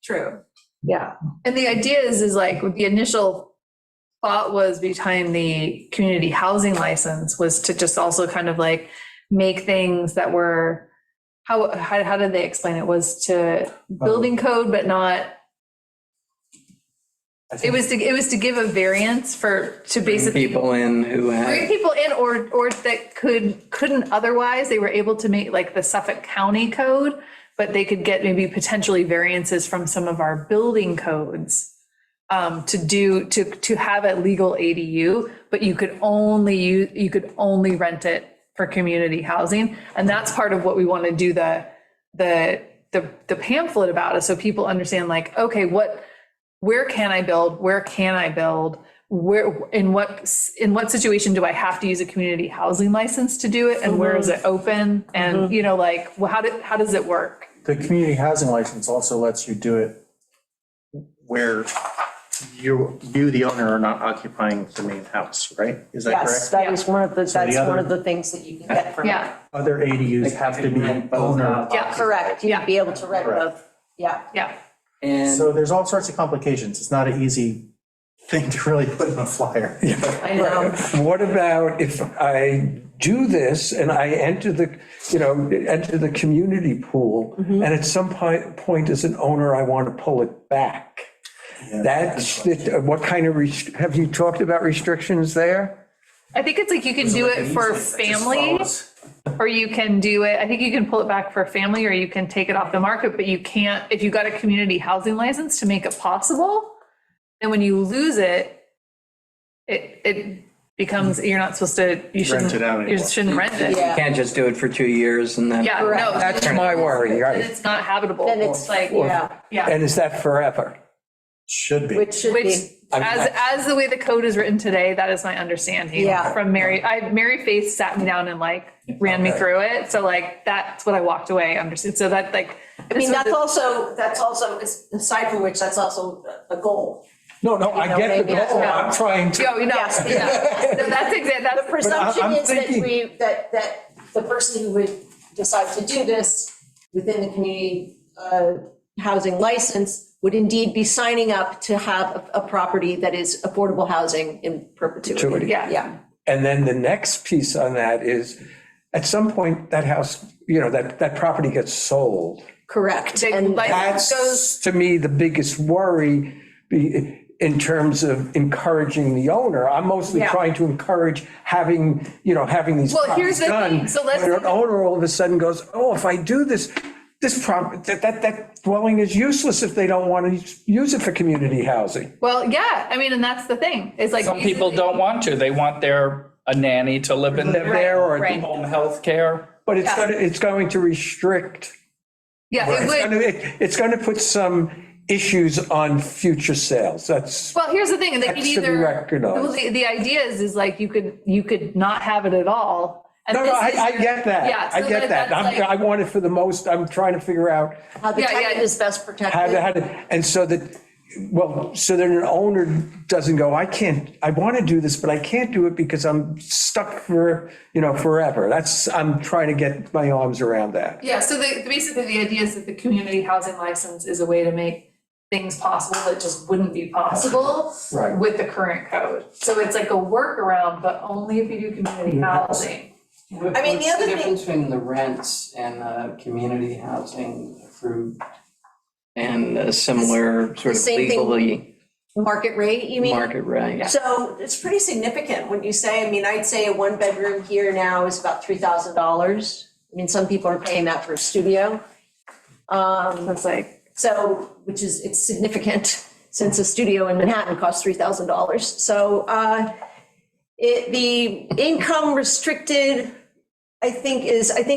true. Yeah. And the idea is like, the initial thought was behind the community housing license was to just also kind of like make things that were, how did they explain it? Was to building code, but not, it was to give a variance to basically People in who bring have, people in or that couldn't otherwise, they were able to make like the Suffolk County code, but they could get maybe potentially variances from some of our building codes to have a legal ADU, but you could only rent it for community housing. And that's part of what we want to do the pamphlet about, is so people understand like, okay, where can I build? Where can I build? Where, in what situation do I have to use a community housing license to do it? And where is it open? And, like, well, how does it work? The community housing license also lets you do it where you, the owner, are not occupying the main house, right? Is that Yes, correct? that is one of the, So the that's one other- of the things that you can get from it. Yeah, Other ADUs have to be owner. yeah, Correct, you'd be able to rent Correct. both. Yeah. yeah. and So there's all sorts of complications. It's not an easy thing to really put in a flyer. I know. What about if I do this and I enter the community pool, and at some point as an owner, I want to pull it back? What kind of, have you talked about restrictions there? I think it's like you can do it for family, or you can do it, I think you can pull it back for family, or you can take it off the market, but you can't, if you got a community housing license to make it possible, then when you lose it, it becomes, you're not supposed to, you shouldn't, it out you anymore. shouldn't rent it. you can't just do it for 2 years and then. Yeah, no. That's my worry, Then right? it's not habitable. Then it's like, yeah. yeah. And is that forever? Should be. which should Which, be, as the way the code is written today, that is my understanding Yeah. from Mary. Mary Faith sat me down and like ran me through it. So like, that's what I walked away understood. So that like. I mean, that's also, aside from which, that's also a goal. No, I know, get the maybe- goal, yeah. I'm trying to. Yo, you know, Yes. yeah. No, that's exactly, The that's, presumption I'm is that thinking- that the person who would decide to do this within the community housing license would indeed be signing up to have a property that is affordable housing in perpetuity. Perpetuity. Yeah. Yeah. And then the next piece on that is, at some point, that house, that property gets sold. Correct. Big And license That's, to me, the biggest worry in terms of encouraging the owner. I'm mostly Yeah. trying to encourage having these Well, here's properties the done. thing. So let's When say an owner all of a sudden goes, oh, if I do this that dwelling is useless if they don't want to use it for community housing. well, yeah, I mean, and that's the thing. It's like. Some people don't want to. They want a nanny to live in Live there or Right. home health care. But it's Yeah. it's going to restrict, Yeah, it would. it's going to put some issues on future sales. That's, Well, here's the thing, they could That's to be either, recognized. well, the idea is like you could not have it at all. And no, this is I your- get that. Yeah, I so get that. that's like- I want it for the most, I'm trying to figure out how the Yeah, yeah. tenant is best how protected. to, and so that, so that an owner doesn't go, I want to do this, but I can't do it because I'm stuck for, forever. I'm trying to get my arms around that. Yeah, so basically the idea is that the community housing license is a way to make things possible that just wouldn't be possible Right. with the current code. So it's like a workaround, but only if you do community housing. I mean, the What's other thing- difference between the rents and community housing approved and a similar sort of Same thing. legally Market rate, you mean? market rate? So it's pretty significant when you say, I mean, I'd say a one bedroom here now is about $3,000. I mean, some people are paying that for a studio. It's like, So, it's significant since a studio in Manhattan costs $3,000. So the income restricted, I think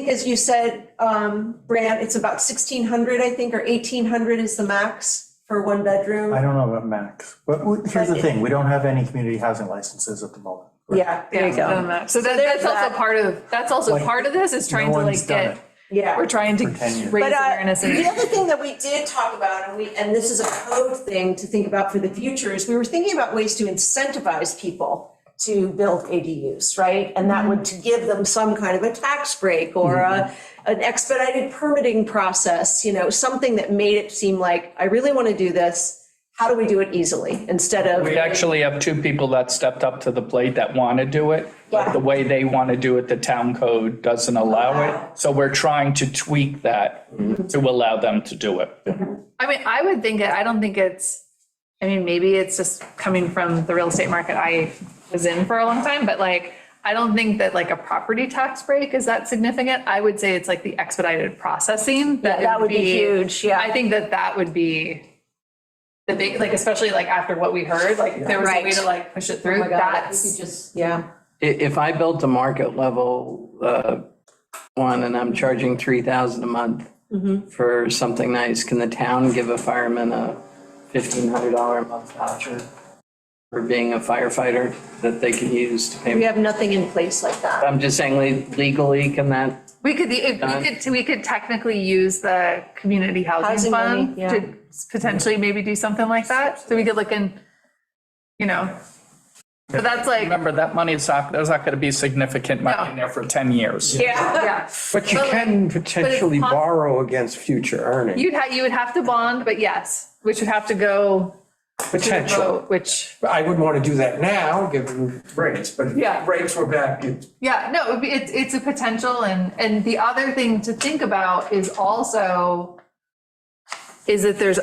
as you said, Brand, it's about 1,600, I think, or 1,800 is the max for one bedroom. I don't know about max, but here's the thing, we don't have any community housing licenses at the moment. Yeah, there you go. So there's that's also that. part of this is trying to like done get, we're trying to for 10 years. raise But awareness and. the other thing that we did talk about, and this is a code thing to think about for the future, is we were thinking about ways to incentivize people to build ADUs, right? And that would to give them some kind of a tax break or an expedited permitting process, something that made it seem like, I really want to do this. How do we do it easily instead of? We actually have two people that stepped up to the plate that want to do it. Yeah. But the way they want to do it, the town code doesn't allow it. So we're trying to tweak that to allow them to do it. I mean, I would think I don't think maybe it's just coming from the real estate market I was in for a long time, but like, I don't think that like a property tax break is that significant. I would say it's like the expedited processing. That would be huge, yeah. I think that would be the big, like, especially like after what we heard, like if there was a way Right. to like push it Oh through, my God, we that's. could just, yeah. If I built a market level one and I'm charging $3,000 a month for something nice, can the town give a fireman a $1,500 a month voucher for being a firefighter that they can use to We pay? have nothing in place like that. I'm just saying legally, can that? We could technically use the community housing Housing money, fund yeah. to potentially maybe do something like that. So we could look in, but that's like, Remember, that money is there's not going to be significant money in there for 10 years. yeah. But you But, can potentially possible. borrow against future earnings. You would have to bond, but yes, which would have to go to the Potential. vote, which, I wouldn't want to do that now, given rates, but Yeah. if rates were back, yeah, no, it's a potential. And the other thing to think about is also, is that there's,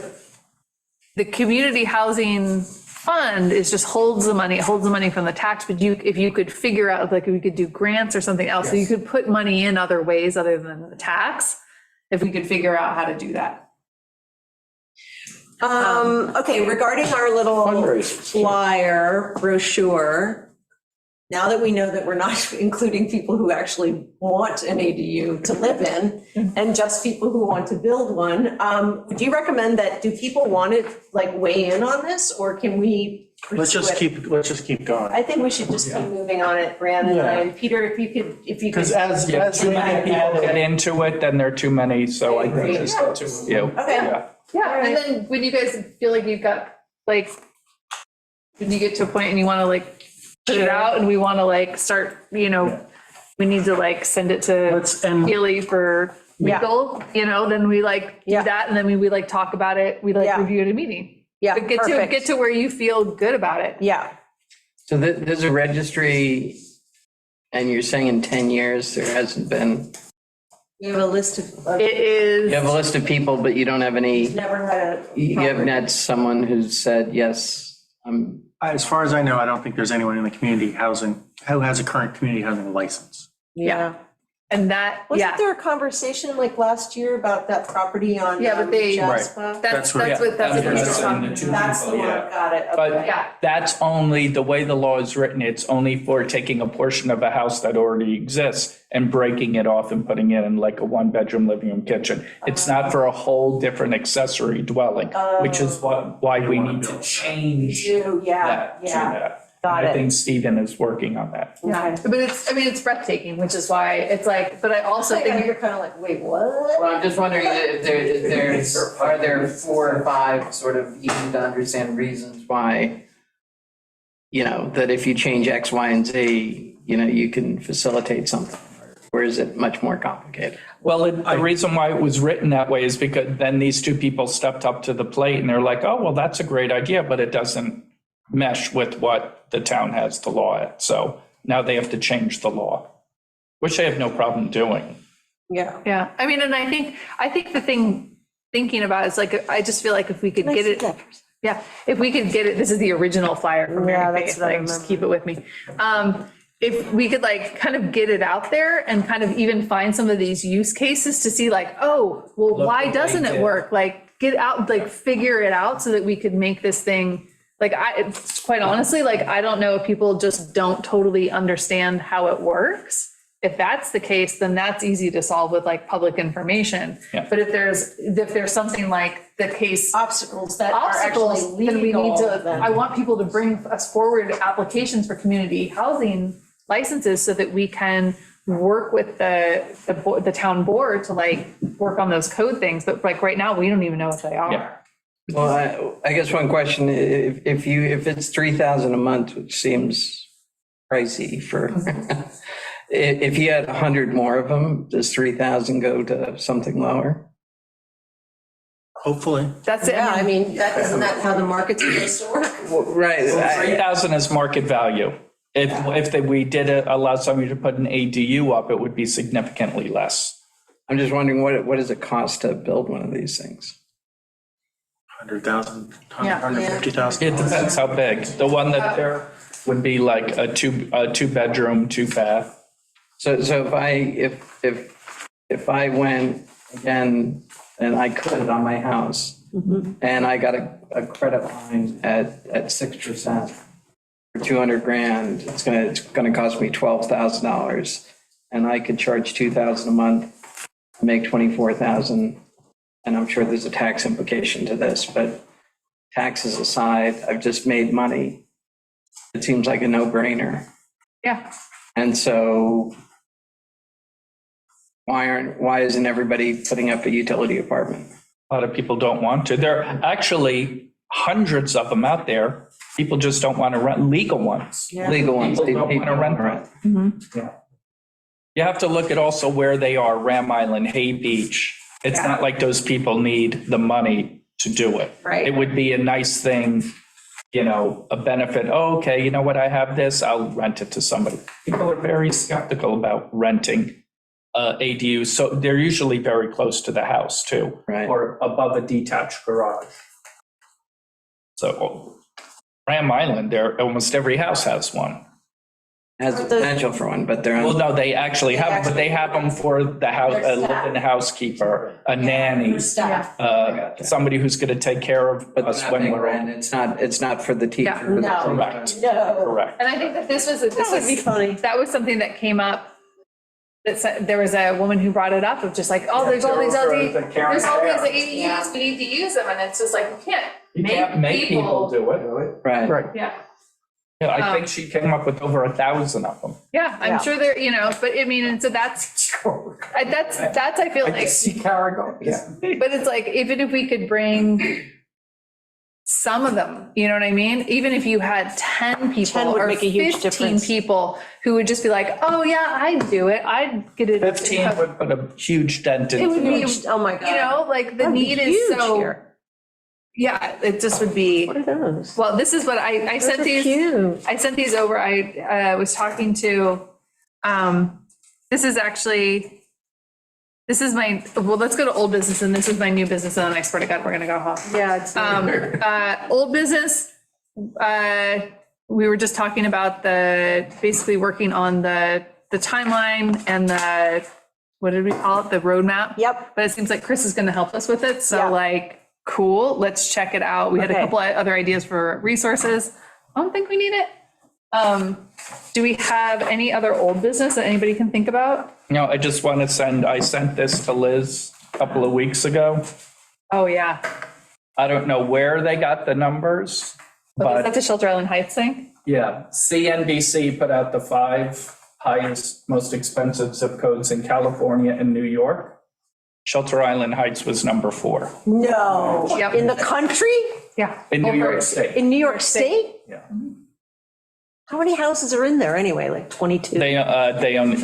the community housing fund is just holds the money from the tax, but if you could figure out, like, if we could do grants or something else, so you could put money in other ways other than the tax, if we could figure out how to do that. Okay, regarding our little Fundraisers. flyer brochure, now that we know that we're not including people who actually want an ADU to live in and just people who want to build one, would you recommend that, do people want to like weigh in on this, or can we Let's pursue just it? let's just keep going. I think we should just keep moving on it, Brandon and I, and Peter, if you could. Because as Too many people get into it, then there are too many, so I think agree. just the two of you. Okay. Yeah. Yeah, and then when you guys feel like you've got, like, when you get to a point and you want to like put it out and we want to like start, you know, we need to like send it to Let's end. Keely for Yeah. legal, you know, then we like do Yeah. that and then we like talk about it, we like Yeah. review at a meeting. Yeah, But perfect. get to where you feel good about it. Yeah. So there's a registry, and you're saying in 10 years, there hasn't been, We have a list of, It is. you have a list of people, but you don't have any, never had a. you haven't had someone who's said, yes, I'm, As far as I know, I don't think there's anyone in the community housing who has a current community housing license. Yeah. And that, Wasn't yeah, there a conversation like last year about that property on? Yeah, but they- Jasper? that's what- what we're that's just in talking the two about. That's the one, yeah. got it, But okay. Yeah. that's only, the way the law is written, it's only for taking a portion of a house that already exists and breaking it off and putting it in like a one-bedroom living room kitchen. It's not for a whole different accessory dwelling, which is why we need to change Yeah, that to yeah, that. got I it. think Stephen is working on that. Yeah, but it's, I mean, it's breathtaking, which is why it's like, but I also think You're kind of like, wait, what? well, I'm just wondering if there's, are there 4 or 5 sort of easy to understand reasons why, you know, that if you change X, Y, and Z, you know, you can facilitate something? Or is it much more complicated? Well, the reason why it was written that way is because then these two people stepped up to the plate and they're like, oh, well, that's a great idea, but it doesn't mesh with what the town has the law at. So now they have to change the law, which they have no problem doing. Yeah. yeah, I mean, and I think the thing thinking about is like, I just feel like if we could get it, yeah, if we could get it, this is the original flyer from Yeah, Mary that's Faith, what I like, just remember. keep it with me. If we could like kind of get it out there and kind of even find some of these use cases to see like, oh, well, Look why what doesn't they it did. work? Like, get out, like, figure it out so that we could make this thing, like, it's quite honestly, like, I don't know if people just don't totally understand how it works. If that's the case, then that's easy to solve with like public information. Yeah. But if there's something like the case Obstacles that are actually obstacles, then we need legal, to, then- I want people to bring us forward applications for community housing licenses so that we can work with the town board to like work on those code things. But like right now, we don't even know what they are. Yeah. Well, I guess one question, if it's 3,000 a month, which seems pricey for, if you had 100 more of them, does 3,000 go to something lower? Hopefully. That's it. Yeah, I mean, isn't that how the market's supposed to work? Well, right. 3,000 is market value. If we did allow somebody to put an ADU up, it would be significantly less. I'm just wondering what does it cost to build one of these things? 100,000, Yeah. 150,000. It depends how big. The one that there would be like a two bedroom, 2 bath. So if I went again and I could on my house and I got a credit line at 6% for 200 grand, it's gonna cost me $12,000 and I could charge 2,000 a month, make 24,000. And I'm sure there's a tax implication to this, but taxes aside, I've just made money. It seems like a no-brainer. Yeah. And so why isn't everybody putting up a utility apartment? A lot of people don't want to. There are actually hundreds of them out there. People just don't want to rent legal ones. Legal ones. People don't want to rent them. Yeah. You have to look at also where they are, Ram Island, Hay Beach. It's not like those people need the money to do it. Right. It would be a nice thing, a benefit. Oh, okay, you know what? I have this, I'll rent it to somebody. People are very skeptical about renting ADUs. So they're usually very close to the house too. Right. Or above a detached garage. So Ram Island, almost every house has one. Has the potential for one, but they're Well, on, no, they actually have, but they have them for the house, a live-in housekeeper, a nanny, Staff. somebody who's gonna take care of but us they're not when paying we're. rent. It's not for the teacher. Yeah. No. Correct, No. correct. And I think that this That would be funny. that was something that came up. There was a woman who brought it up of just like, oh, there's all these there's all these ADUs, we need to use them, and it's just like, you can't Make people do it. Right. Yeah, Yeah, I think she came up with over 1,000 of them. yeah, Yeah. I'm sure there, but I mean, and so that's, I feel like, see Carrigo, yeah. but it's like, even if we could bring some of them, you know what I mean? Even if you had 10 people 10 would or make a huge 15 difference. people who would just be like, oh yeah, I'd do it, I'd get it. 15 would put a huge dent It would into be, it. Oh, my God. like the That'd be need is huge so, here. yeah, it just would be, What are those? well, this is what I sent Those are these. cute. I sent these over. I was talking to, this is well, let's go to old business, and this is my new business, and then I swear to God, we're gonna go home. Yeah, it's. Old business, we were just talking about basically working on the timeline and what did we call it? The roadmap. Yep. But it seems like Chris is gonna help us with it, Yeah. so like, cool, let's check it out. We had a Okay. couple of other ideas for resources. I don't think we need it. Do we have any other old business that anybody can think about? No, I just want to I sent this to Liz a couple of weeks ago. Oh, yeah. I don't know where they got the numbers, Is but that the Shelter Island Heights thing? yeah, CNBC put out the 5 highest, most expensive zip codes in California and New York. Shelter Island Heights was number 4 No. Yep. In the country? Yeah. in New Over- York State. In New York State? Yeah. How many houses are in there anyway? Like 22? They only,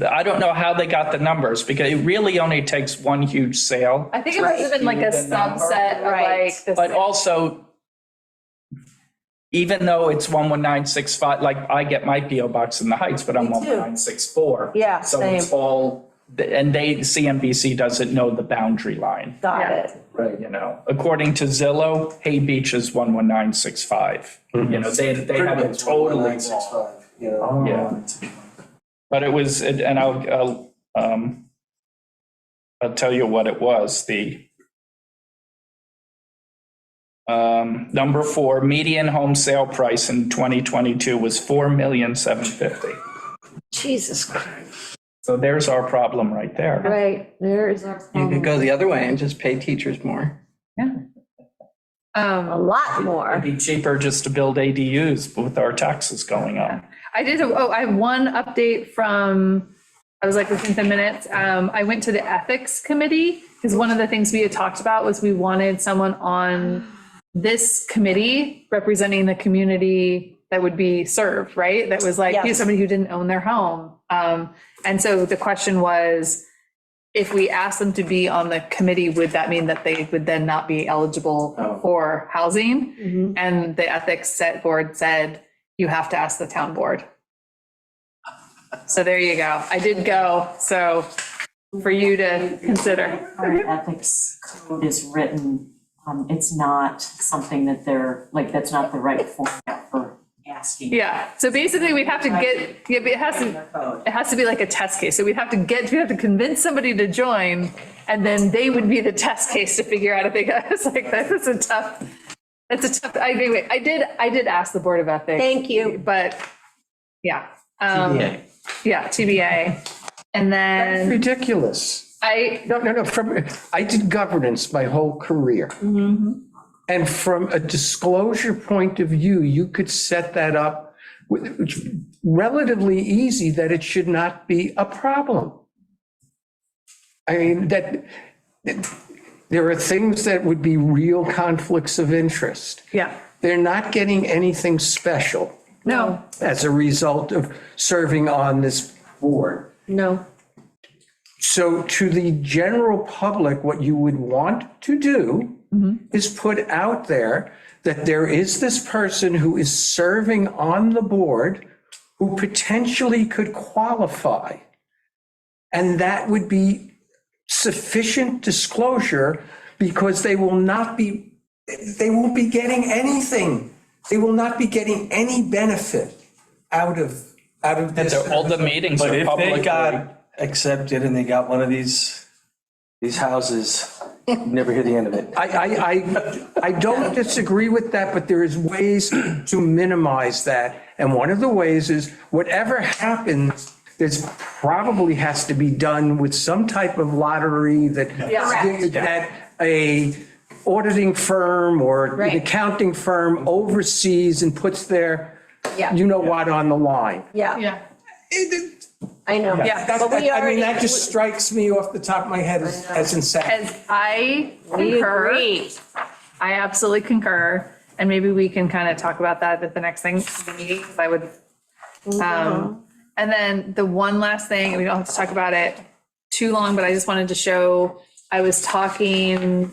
I don't know how they got the numbers because it really only takes one huge sale. I think it must have been like a The number. subset of Right. like this. But also, even though it's 11965, like I get my PO box in the Heights, but I'm Me too. 11964. Yeah, So it's same. all, and CNBC doesn't know the boundary line, Got Yeah. it. you know. According to Zillow, Hay Beach is 11965. You know, they have it totally wrong. Yeah. But it was, and I'll tell you what it was, number 4, median home sale price in 2022 was $4,750,000. Jesus Christ. So there's our problem right there. Right, there is our You could problem. go the other way and just pay teachers more. A lot more. It'd be cheaper just to build ADUs with our taxes going up. I have one update from, I was like within 10 minutes. I went to the ethics committee because one of the things we had talked about was we wanted someone on this committee representing the community that would be served, right? That was like, Yes. somebody who didn't own their home. And so the question was, if we asked them to be on the committee, would that mean that they would then not be eligible for housing? And the ethics board said, you have to ask the town board. So there you go. I did go, so for you to consider. Our ethics code is written, it's not something that that's not the right format for asking. Yeah, so basically we'd have to get, it has to be like a test case. So we'd have to convince somebody to join, and then they would be the test case to figure out if they got, it's like, that's a tough, anyway, I did ask the Board of Ethics. Thank you. But, yeah. TBA. Yeah, TBA. And then Ridiculous. No, I did governance my whole career. And from a disclosure point of view, you could set that up it's relatively easy that it should not be a problem. I mean, that there are things that would be real conflicts of interest. yeah, They're not getting anything special no, as a result of serving on this board. No. So to the general public, what you would want to do is put out there that there is this person who is serving on the board who potentially could qualify. And that would be sufficient disclosure because they won't be getting anything. They will not be getting any benefit out of out of this. All the meetings But are if they public. got accepted and they got one of these houses, you never hear the end of it. I don't disagree with that, but there is ways to minimize that. And one of the ways is whatever happens, there's probably has to be done with some type of lottery that a auditing firm or an Right. accounting firm oversees and puts their, Yeah. you know what, on the line. Yeah, Yeah. I know. Yeah. That- But we I mean, already- that just strikes me off the top of my head as insane. As I We concur, agree. I absolutely concur, and maybe we can kind of talk about that at the next thing, the meeting, 'cause I would. And then the one last thing, and we don't have to talk about it too long, but I just wanted to show, I was talking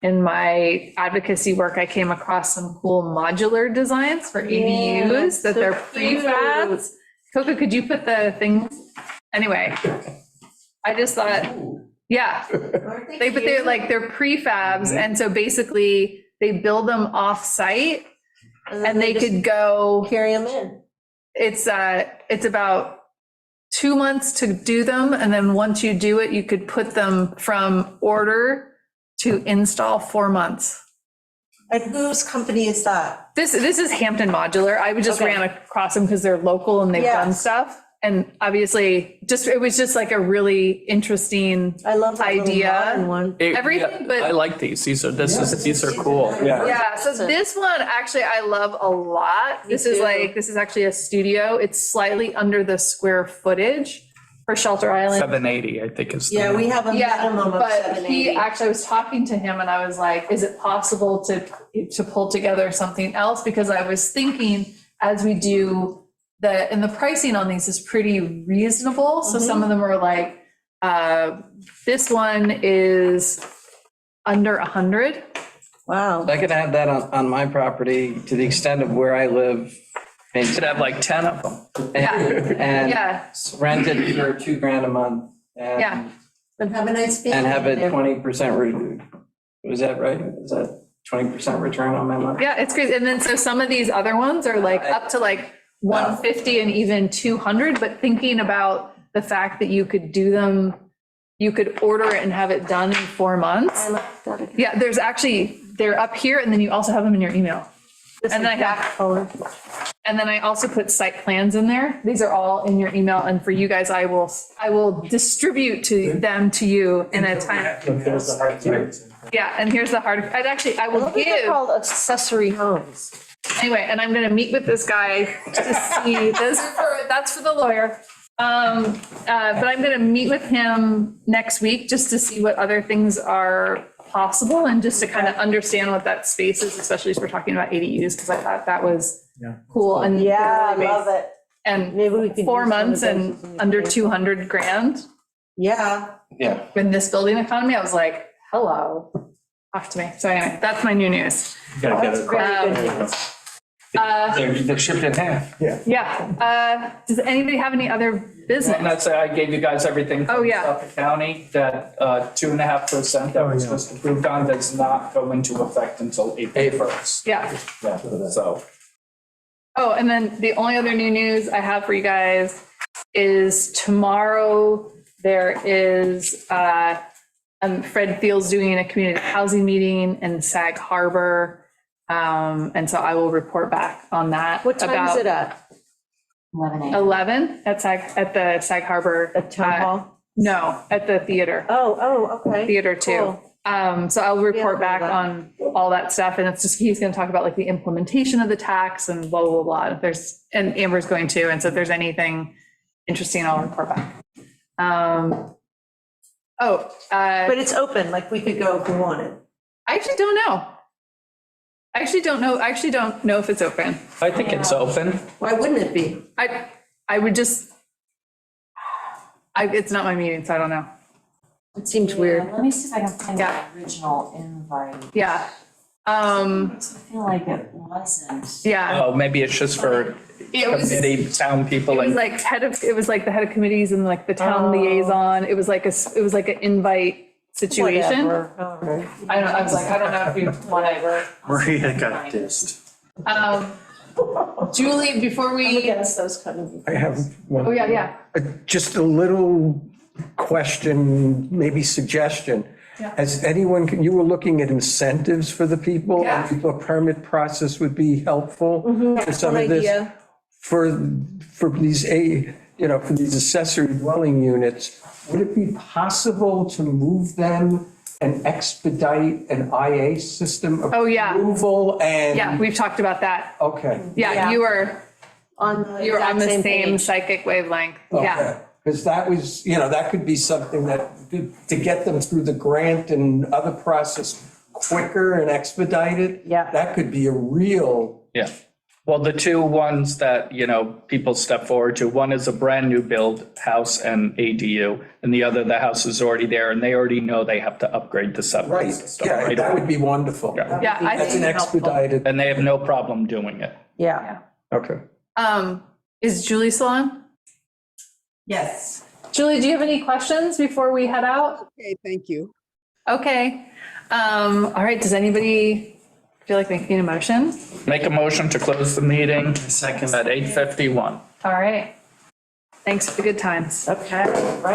in my advocacy work, I came across some cool modular designs for ADUs that so they're cute. prefabs. Coco, could you put the thing, anyway, I just thought, yeah. They're prefabs, and so basically, they build them off-site, and they could go, Carry them in. it's about 2 months to do them, and then once you do it, you could put them from order to install 4 months. And whose company is that? This is Hampton Modular. I just Okay. ran across them because they're local and they've done Yes. stuff. And obviously, it was just like a really interesting I love that little idea. modern one. Everything but- I like these. These are cool. Yeah, so this one, actually, I love a lot. This is this is actually a studio. It's slightly under the square footage for Shelter Island. 780, I think is. the Yeah, we have a Yeah, minimum of but 780. I was talking to him and I was like, is it possible to pull together something else? Because I was thinking, as we do and the pricing on these is pretty reasonable. So some of them are like, this one is under 100. Wow. I could have that on my property to the extent of where I live. You should have like 10 of them. And Yeah. rent it for $2,000 a month. Yeah. And have a nice family. And have it there. 20%, was that right? Is that 20% return on my money? Yeah, it's great. And then so some of these other ones are like up to like 150 and even 200, but thinking about the fact that you could do them, you could order it and have it done in 4 months. I like that. Yeah, they're up here and then you also have them in your email. And then I also put site plans in there. These are all in your email, and for you guys, I will distribute them to you in a time. Yeah, and here's the hard, I will I think they're give, called accessory homes. anyway, and I'm gonna meet with this guy to see, that's for the lawyer. But I'm gonna meet with him next week just to see what other things are possible and just to kind of understand what that space is, especially as we're talking about ADUs, because I thought that was cool and. Yeah, I love it. And Maybe we could. 4 use one of months those and in the under plan. 200 grand Yeah. in this building economy, I was like, hello, talk to me. So anyway, that's my new news. Gotta get That's it. very good news. They're shipped in half. Yeah, does anybody have any other And business? that's, I gave you guys everything Oh, from yeah. Suffolk County, that 2.5% that was just approved on does not go into effect until April 1st. Yeah. Yeah, so. Oh, and then the only other new news I have for you guys is tomorrow there is, Fred Thiel's doing a community housing meeting in Sag Harbor. And so I will report back on that. What time is it at? 11 a.m. 11 at the Sag Harbor. At Town Hall? No, at the theater, Oh, okay. theater too. So I'll report Yeah, back on all that stuff, and it's just, he's gonna talk about like the implementation of the tax and blah, blah, blah. If there's, and Amber's going to, and so if there's anything interesting, I'll report back. But it's open, like we could go if we wanted. I actually don't know. I actually don't know if it's open. I think it's open. Why wouldn't it be? I would just, it's not my meeting, so I don't know. It seems Yeah, weird. let me see if I can find Yeah. the original invite. Yeah. I feel like it wasn't. Yeah. Oh, maybe it's just for It was, it committee, town people was and. like it was like the head of committees and like the town liaison. It was like an invite situation. Whatever. All right. I was like, I don't know if you, whatever. Maria got dissed. Julie, before I'm we, against those kind of. I have one. oh, yeah. Just a little question, maybe suggestion. Yeah. Has anyone, you were looking at incentives for the people? Yeah. A permit process would be helpful for some One of this. idea. For these, for these accessory dwelling units, would it be possible to move them and expedite an IA system Oh, yeah. approval and? Yeah, we've talked about that. Okay. Yeah, Yeah. you were On the exact same page. psychic wavelength. Yeah. Because that was, that could be something that, to get them through the grant and other process quicker and expedited. Yeah. That could be a real, Yeah. Well, the two ones that, people step forward to, one is a brand new build house and ADU, and the other, the house is already there and they already know they have to upgrade the septic right, system. yeah, right that away. would be wonderful. Yeah. Yeah, I That's an think, expedited, And they have no problem doing it. Yeah. okay. is Julie still on? Yes. Julie, do you have any questions before we head out? Okay, thank you. Okay. All right, does anybody feel like making a motion? Make a motion to close the meeting Second. at 8:51. All right. Thanks for the good times. Okay, right.